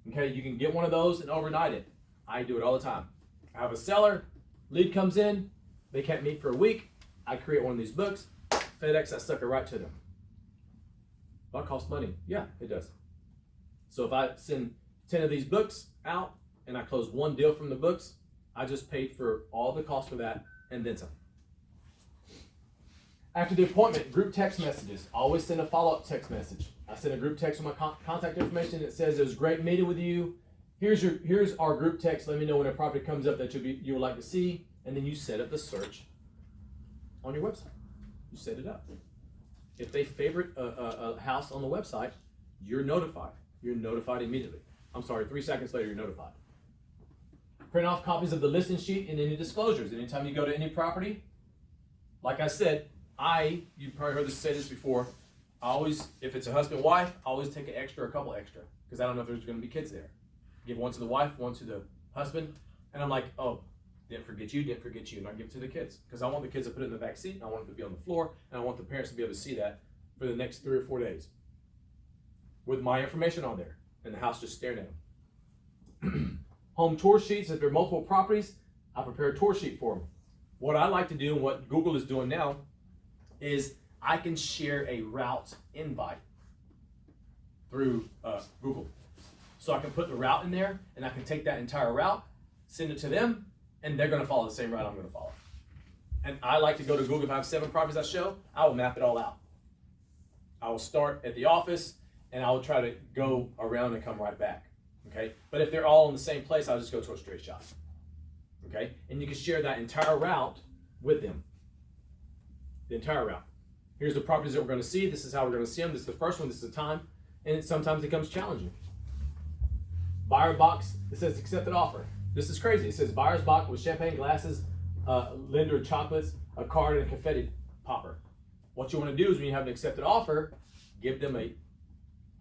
S1: Okay, you can get one of those and overnight it. I do it all the time. I have a seller, lead comes in, they can't meet for a week, I create one of these books, FedEx that sucker right to them. That costs money. Yeah, it does. So if I send 10 of these books out and I close one deal from the books, I just paid for all the cost for that and then some. After the appointment, group text messages. I always send a follow-up text message. I send a group text with my contact information that says it was a great meeting with you. Here's our group text. Let me know when a property comes up that you would like to see, and then you set up the search on your website. You set it up. If they favorite a house on the website, you're notified. You're notified immediately. I'm sorry, 3 seconds later, you're notified. Print off copies of the listing sheet and any disclosures. Anytime you go to any property, like I said, you probably heard us say this before, if it's a husband, wife, I always take a couple extra, because I don't know if there's gonna be kids there. Give one to the wife, one to the husband, and I'm like, oh, didn't forget you, and I give it to the kids. Because I want the kids to put it in the back seat, and I want it to be on the floor, and I want the parents to be able to see that for the next 3 or 4 days. With my information on there, and the house just staring at them. Home tour sheets, if there are multiple properties, I prepare a tour sheet for them. What I like to do, and what Google is doing now, is I can share a route invite through Google. So I can put the route in there, and I can take that entire route, send it to them, and they're gonna follow the same route I'm gonna follow. And I like to go to Google. If I have 7 properties I show, I will map it all out. I will start at the office, and I will try to go around and come right back, okay? But if they're all in the same place, I'll just go to a straight shot, okay? And you can share that entire route with them. The entire route. Here's the properties that we're gonna see. This is how we're gonna see them. This is the first one, this is the time. And sometimes it becomes challenging. Buyer box, it says accepted offer. This is crazy. It says buyer's box with champagne glasses, lender chocolates, a card, and a confetti popper. What you want to do is when you have an accepted offer, give them a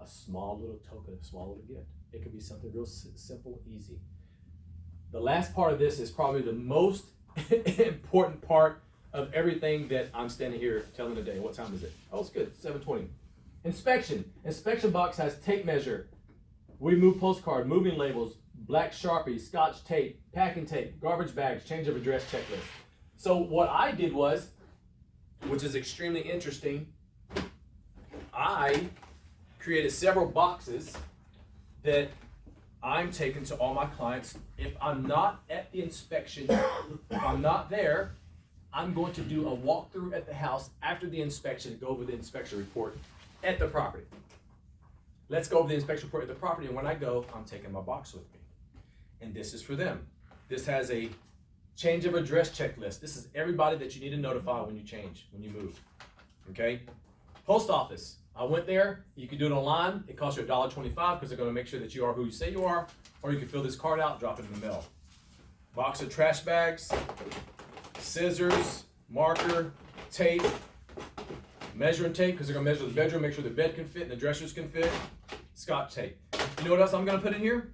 S1: small little token, a small little gift. It could be something real simple, easy. The last part of this is probably the most important part of everything that I'm standing here telling today. What time is it? Oh, it's good, 7:20. Inspection. Inspection box has tape measure. We move postcard, moving labels, black Sharpie, Scotch tape, packing tape, garbage bags, change of address checklist. So what I did was, which is extremely interesting, I created several boxes that I'm taking to all my clients. If I'm not at the inspection, if I'm not there, I'm going to do a walkthrough at the house after the inspection, go over the inspection report at the property. Let's go over the inspection report at the property, and when I go, I'm taking my box with me. And this is for them. This has a change of address checklist. This is everybody that you need to notify when you change, when you move, okay? Post office. I went there. You can do it online. It costs you $1.25 because they're going to make sure that you are who you say you are, or you can fill this card out, drop it in the mail. Box of trash bags, scissors, marker, tape, measuring tape because they're going to measure the bedroom, make sure the bed can fit and the dressers can fit. Scotch tape. You know what else I'm going to put in here?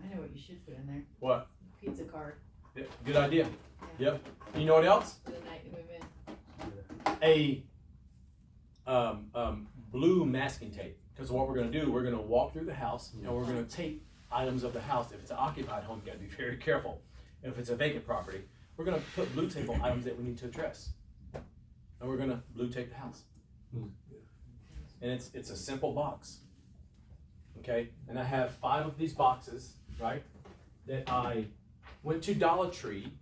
S3: I know what you should put in there.
S1: What?
S3: Pizza card.
S1: Yeah, good idea. Yep. You know what else?
S2: For the night you move in.
S1: A blue masking tape. Because what we're going to do, we're going to walk through the house and we're going to tape items of the house. If it's an occupied home, you got to be very careful. If it's a vacant property, we're going to put blue tape on items that we need to address. And we're going to blue tape the house. And it's a simple box. Okay? And I have 5 of these boxes, right? That I went to Dollar Tree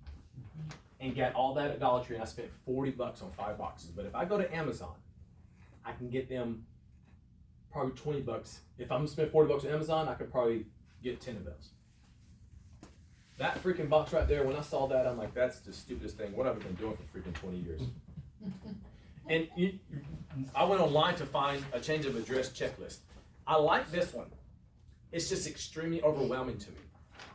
S1: and got all that at Dollar Tree, and I spent $40 on 5 boxes. But if I go to Amazon, I can get them probably $20. If I'm gonna spend $40 on Amazon, I could probably get 10 of those. That freaking box right there, when I saw that, I'm like, that's the stupidest thing. What have I been doing for freaking 20 years? And I went online to find a change of address checklist. I like this one. It's just extremely overwhelming to me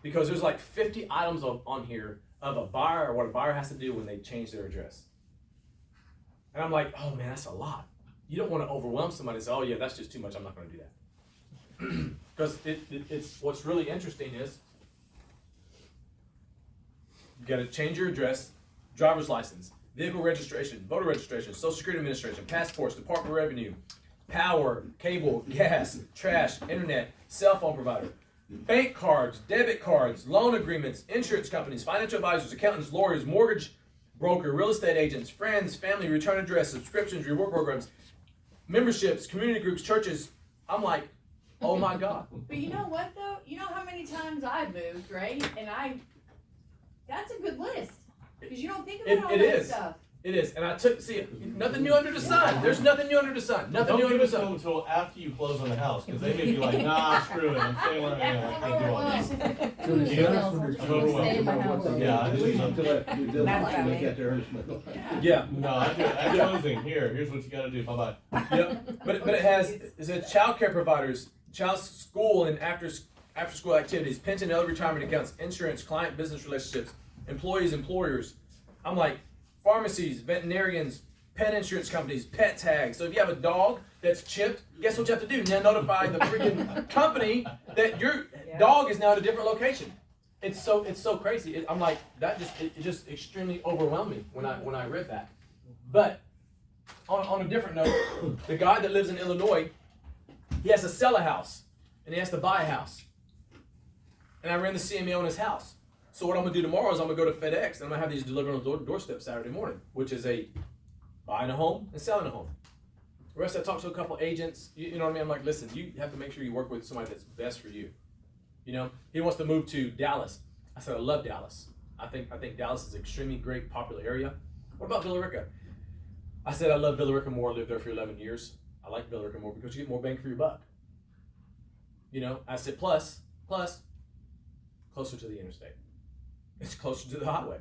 S1: because there's like 50 items on here of a buyer or what a buyer has to do when they change their address. And I'm like, oh man, that's a lot. You don't want to overwhelm somebody and say, oh yeah, that's just too much. I'm not going to do that. Because it's what's really interesting is you got to change your address, driver's license, vehicle registration, voter registration, Social Security Administration, passports, Department of Revenue, power, cable, gas, trash, internet, cell phone provider, bank cards, debit cards, loan agreements, insurance companies, financial advisors, accountants, lawyers, mortgage broker, real estate agents, friends, family, return address, subscriptions, reward programs, memberships, community groups, churches. I'm like, Oh my God.
S3: But you know what though? You know how many times I've moved, right? And that's a good list. Because you don't think about all
S1: It
S3: that
S1: is.
S3: stuff.
S1: It is. And I took, see, nothing new under the sun. There's nothing new under the sun. Nothing
S6: Don't
S1: new
S6: give
S1: under
S6: it
S1: the
S6: to them
S1: sun.
S6: until after you close on the house, because they may be like, nah, screw it, I'm staying where I am, I can't do all this. I'm overwhelmed.
S5: Stay in my house.
S6: Yeah, I
S8: At
S6: just
S8: least
S6: love
S8: until that due diligence, you look at the earnest money.
S1: Yeah.
S6: No, at closing, here's what you gotta do, bye-bye.
S1: Yep. But it has, it said child care providers, child school and after school activities, pension, early retirement accounts, insurance, client business relationships, employees, employers. I'm like, pharmacies, veterinarians, pet insurance companies, pet tags. So if you have a dog that's chipped, guess what you have to do? Now notify the freaking company that your dog is now at a different location. It's so crazy. I'm like, it just extremely overwhelmed me when I read that. But on a different note, the guy that lives in Illinois, he has to sell a house and he has to buy a house. And I ran the CMA on his house. So what I'm gonna do tomorrow is I'm gonna go to FedEx and I'm gonna have these delivered on the doorstep Saturday morning, which is a buying a home and selling a home. The rest I talked to a couple agents, you know what I mean? I'm like, listen, you have to make sure you work with somebody that's best for you. You know, he wants to move to Dallas. I said, I love Dallas. I think Dallas is an extremely great, popular area. What about Villa Rica? I said, I love Villa Rica more. I lived there for 11 years. I like Villa Rica more because you get more bang for your buck. You know, I said, plus, closer to the interstate. It's closer to the highway.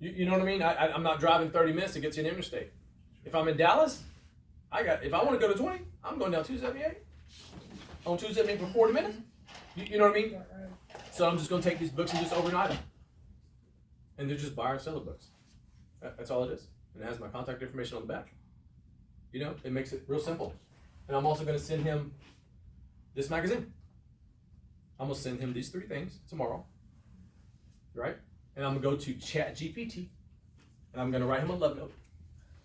S1: You know what I mean? I'm not driving 30 minutes to get to an interstate. If I'm in Dallas, if I want to go to 20, I'm going down 278. On 278 for 40 minutes. You know what I mean? So I'm just going to take these books and just overnight them. And they're just buyer and seller books. That's all it is. And it has my contact information on the back. You know, it makes it real simple. And I'm also going to send him this magazine. I'm going to send him these 3 things tomorrow. Right? And I'm going to go to ChatGPT. And I'm going to write him a love note.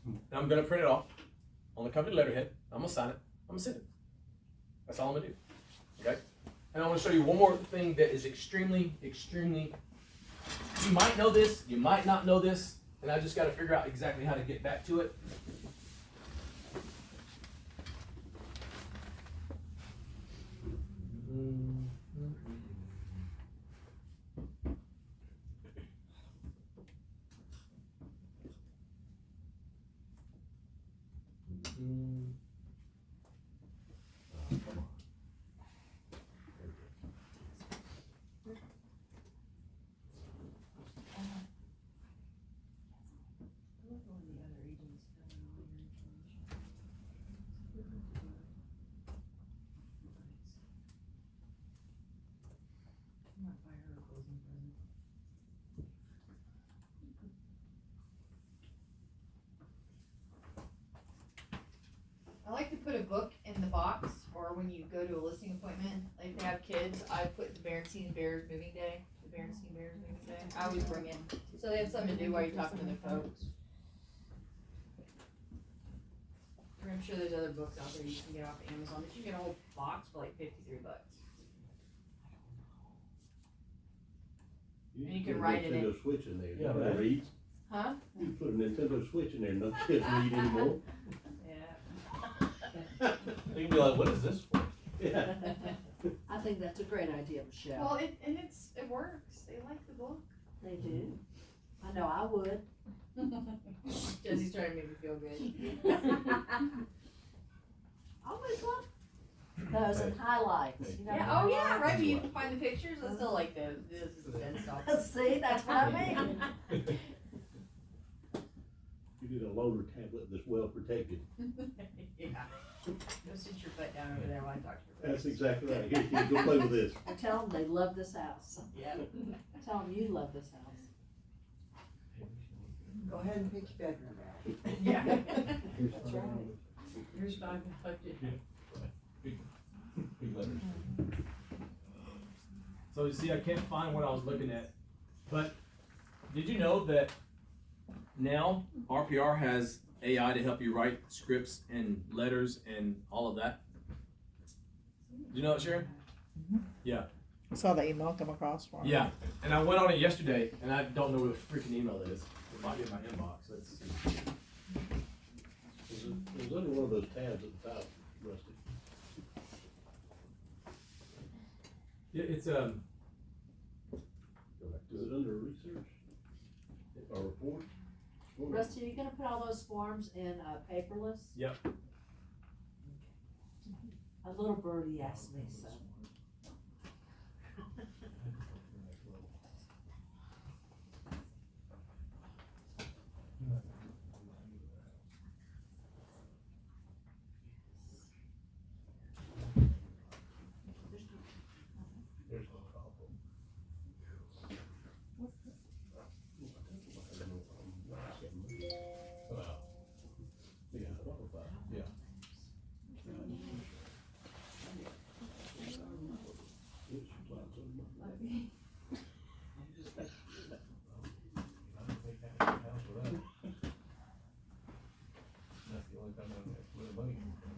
S1: And I'm going to print it off on the company letterhead. I'm going to sign it. I'm going to send it. That's all I'm going to do. Okay? And I want to show you one more thing that is extremely, you might know this, you might not know this, and I just got to figure out exactly how to get back to it.
S2: I like to put a book in the box, or when you go to a listing appointment, like if they have kids, I put the Berenstain Bears moving day, the Berenstain Bears moving day. I always bring in, so they have something to do while you're talking to their folks. I'm sure there's other books out there you can get off of Amazon, but you can get a whole box for like $53. And you can write it in.
S8: Nintendo Switch in there.
S6: Yeah,
S8: Nobody
S6: right.
S8: reads.
S2: Huh?
S8: You put a Nintendo Switch in there, no kids read anymore.
S2: Yeah.
S6: They can be like, what is this for?
S8: Yeah.
S9: I think that's a great idea, Michelle.
S2: Well, it works. They like the book.
S9: They do. I know I would.
S2: Jesse's trying to make me feel good.
S9: Always love those and highlights. You know,
S2: Yeah, oh yeah, right, you can find the pictures, I still like those, this is good stuff.
S9: See, that's what I mean.
S8: You need a loader tablet that's well protected.
S2: Yeah. Go sit your butt down over there while I talk to your
S8: That's
S2: folks.
S8: exactly right. Here, you go play with this.
S9: I tell them they love this house.
S2: Yeah.
S9: Tell them you love this house.
S10: Go ahead and pick your bedroom out.
S2: Yeah.
S9: That's right.
S2: Here's my budget.
S6: Big letters.
S1: So you see, I can't find what I was looking at. But did you know that now RPR has AI to help you write scripts and letters and all of that? Did you know that, Sharon? Yeah.
S4: I saw the email come across for me.
S1: Yeah. And I went on it yesterday, and I don't know where the freaking email is. It might be in my inbox. Let's see.
S8: It was under one of those tabs at the top, Rusty.
S1: It's
S8: Is it under research? Or report?
S9: Rusty, are you gonna put all those forms in, paperless?
S1: Yep.
S9: A little birdie asked me, so.
S6: There's no problem. Well, yeah, yeah. I don't think that would count for that. That's the only time that's where the money can come.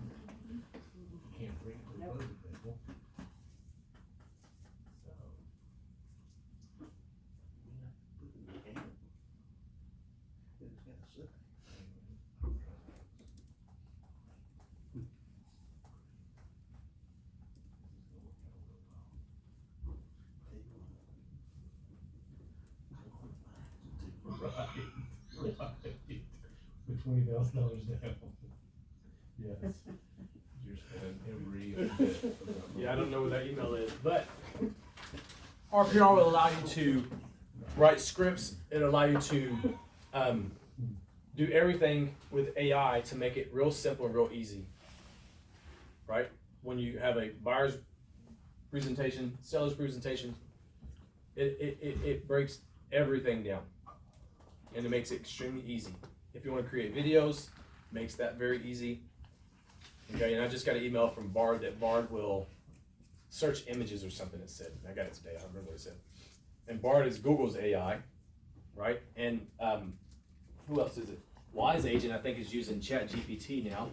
S6: You can't bring it to the budget table. So. Right, right. With $20,000 down. Yes. You're spending every bit of that
S1: Yeah, I
S6: money.
S1: don't know what that email is, but RPR will allow you to write scripts. It'll allow you to do everything with AI to make it real simple and real easy. Right? When you have a buyer's presentation, seller's presentation, it breaks everything down. And it makes it extremely easy. If you want to create videos, makes that very easy. Okay, and I just got an email from Bard that Bard will search images or something, it said. I got it today, I don't remember what it said. And Bard is Google's AI, right? And who else is it? Wise Agent, I think, is using ChatGPT now.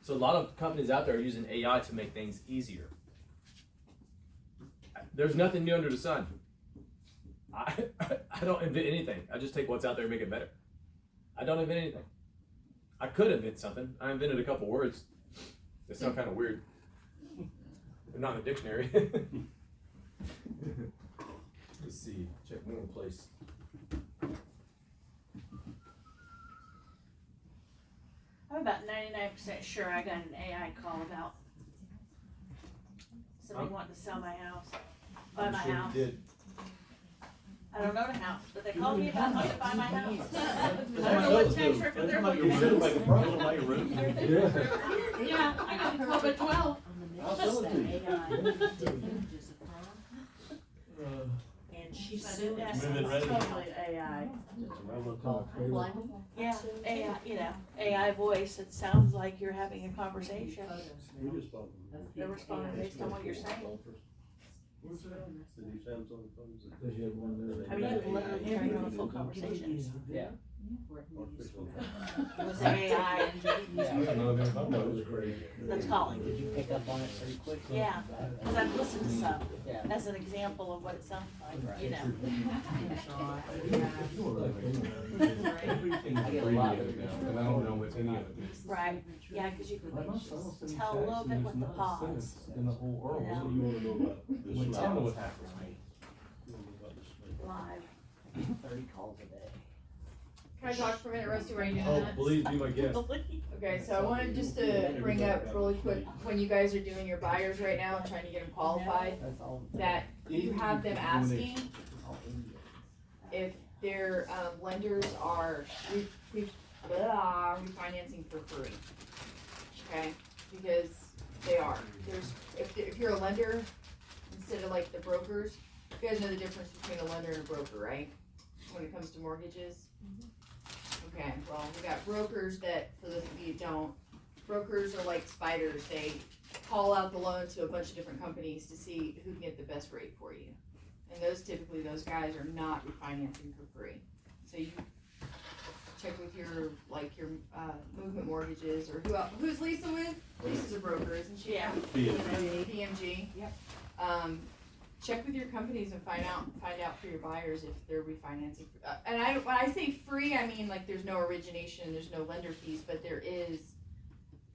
S1: So a lot of companies out there are using AI to make things easier. There's nothing new under the sun. I don't invent anything. I just take what's out there and make it better. I don't invent anything. I could invent something. I invented a couple words that sound kind of weird. They're not in the dictionary. Let's see. Check one more place.
S3: I'm about 99% sure I got an AI call about somebody wanting to sell my house, buy
S1: I'm
S3: my
S1: sure
S3: house.
S1: you did.
S3: I don't own a house, but they called me about wanting to buy my house. I don't know
S8: Somebody
S3: what
S8: else
S3: tax
S8: do.
S3: record they're
S8: Somebody
S3: looking
S8: should
S3: at.
S8: make a profit on your roof.
S3: Yeah, I got a club at 12.
S8: I'll sell it to you.
S9: And she
S3: But
S9: sued
S3: that's
S9: us.
S6: Moving ready.
S3: totally AI.
S9: Blindfold.
S3: Yeah, AI, you know, AI voice, it sounds like you're having a conversation.
S8: We just bought them.
S3: They're responding based on what you're saying.
S8: The new Samsung phones.
S3: I mean, you can literally turn on a full conversation
S8: Artificial
S3: with AI
S8: No, it was crazy.
S3: that's calling.
S10: Did you pick up on it pretty quick?
S3: Yeah, because I've listened to some
S10: Yeah.
S3: as an example of what it sounds like, you know.
S6: Everything's
S10: I get a lot of
S6: abbreviated now, and I don't know what any of it is.
S3: Right, yeah, because you can tell a little bit with the pause.
S6: In the whole world.
S3: Yeah.
S8: What do you wanna know about this?
S6: Well, tell me what
S8: smell?
S6: happens to me.
S8: You wanna know about this smell?
S3: Live.
S10: 30 calls a day.
S2: Can I talk for a minute, Rusty, while you're doing
S1: Oh,
S2: that?
S1: please be my guest.
S2: Okay, so I wanted just to bring up really quick, when you guys are doing your buyers right now and trying to get them qualified,
S10: That's all.
S2: that you have them asking if their lenders are refinancing for free. Okay, because they are. There's, if you're a lender, instead of like the brokers, you guys know the difference between a lender and a broker, right? When it comes to mortgages? Okay, well, we got brokers that, for those of you who don't, brokers are like spiders. They call out the loan to a bunch of different companies to see who can get the best rate for you. And those guys are not refinancing for free. So you check with your, Movement Mortgages, or who's Lisa with? Lisa's a broker, isn't she?
S3: Yeah.
S2: PMG.
S9: Yep.
S2: Check with your companies and find out for your buyers if they're refinancing. And when I say free, I mean like there's no origination, there's no lender fees, but there is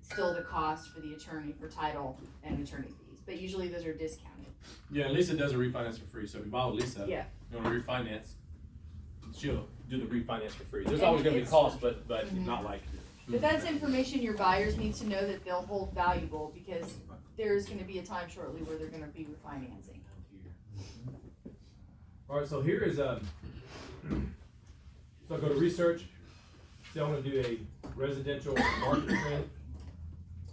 S2: still the cost for the attorney for title and attorney fees. but usually those are discounted.
S1: Yeah, Lisa does a refinance for free, so if you buy with Lisa,
S2: Yeah.
S1: you wanna refinance, she'll do the refinance for free. There's
S2: And
S1: always gonna be
S2: it's-
S1: costs, but
S2: Mhm.
S1: not like.
S2: But that's information your buyers need to know that they'll hold valuable, because there's gonna be a time shortly where they're gonna be refinancing.
S1: Alright, so here is so I go to research, say I wanna do a residential market trend,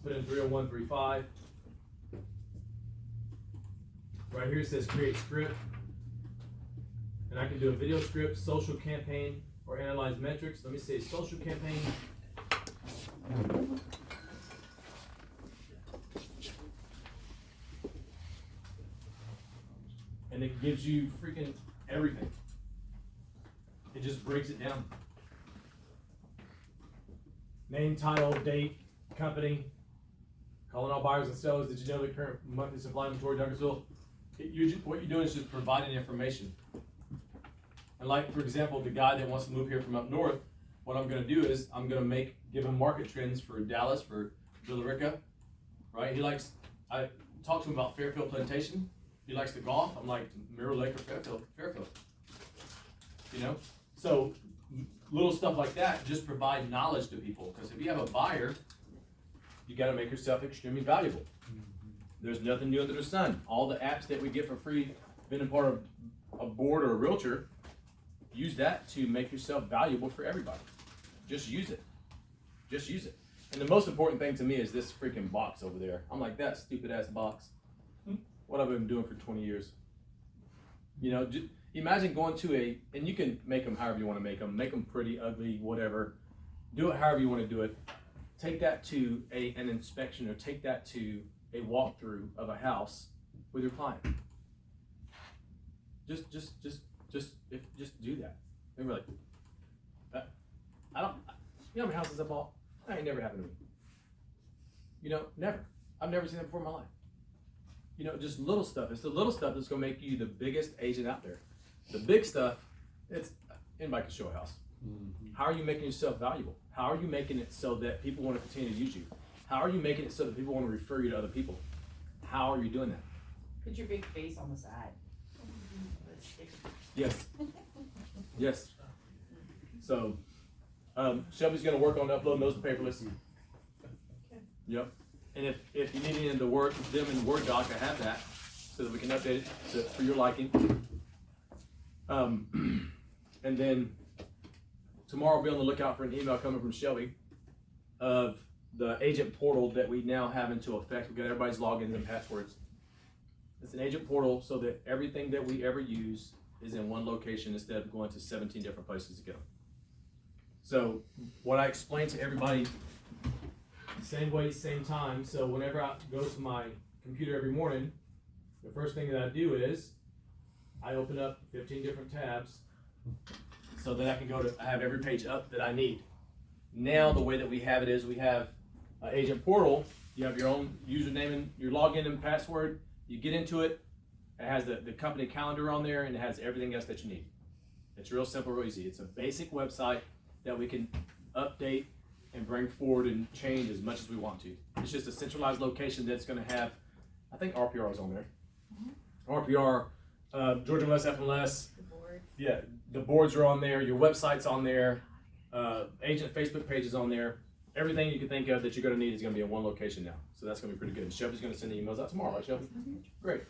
S1: put in 30135. Right here it says create script. And I can do a video script, social campaign, or analyze metrics. Let me say social campaign. And it gives you freaking everything. It just breaks it down. Name, title, date, company, calling all buyers and sellers. Did you know the current monthly supply inventory Douglasville? What you're doing is just providing information. And like, for example, the guy that wants to move here from up north, what I'm gonna do is I'm gonna give him market trends for Dallas, for Villarica, right? I talked to him about Fairfield Plantation. He likes the golf. I'm like, Mirror Lake or Fairfield. You know? So little stuff like that just provide knowledge to people, because if you have a buyer, you gotta make yourself extremely valuable. There's nothing new under the sun. All the apps that we get for free, being a part of a board or a realtor, use that to make yourself valuable for everybody. Just use it. Just use it. And the most important thing to me is this freaking box over there. I'm like, that stupid ass box. What I've been doing for 20 years. You know, imagine going to and you can make them however you want to make them pretty, ugly, whatever. Do it however you want to do it. Take that to an inspection, or take that to a walkthrough of a house with your client. Just do that. And we're like, I don't, you know how many houses I bought? That ain't never happened to me. You know, never. I've never seen that before in my life. You know, just little stuff. It's the little stuff that's gonna make you the biggest agent out there. The big stuff, anybody can show a house. How are you making yourself valuable? How are you making it so that people want to continue to use you? How are you making it so that people want to refer you to other people? How are you doing that?
S3: Put your big face on the side.
S1: Yes. Yes. So, Shelby's gonna work on uploading those to paperless. Yep. And if you need any of them in Word doc, I have that, so that we can update it for your liking. And then tomorrow, be on the lookout for an email coming from Shelby of the agent portal that we now have into effect. We've got everybody's logins and passwords. It's an agent portal so that everything that we ever use is in one location instead of going to 17 different places to get them. So what I explain to everybody, same way, same time. So whenever I go to my computer every morning, the first thing that I do is I open up 15 different tabs so that I have every page up that I need. Now the way that we have it is we have an agent portal. You have your own username and your login and password. You get into it. It has the company calendar on there, and it has everything else that you need. It's real simple, real easy. It's a basic website that we can update and bring forward and change as much as we want to. It's just a centralized location that's going to have, I think RPR is on there. RPR, Georgia MLS, FMLS.
S2: The board.
S1: Yeah, the boards are on there. Your website's on there. Agent Facebook page is on there. Everything you can think of that you're going to need is going to be in one location now. So that's going to be pretty good. And Shelby's going to send the emails out tomorrow, right, Shelby? Great.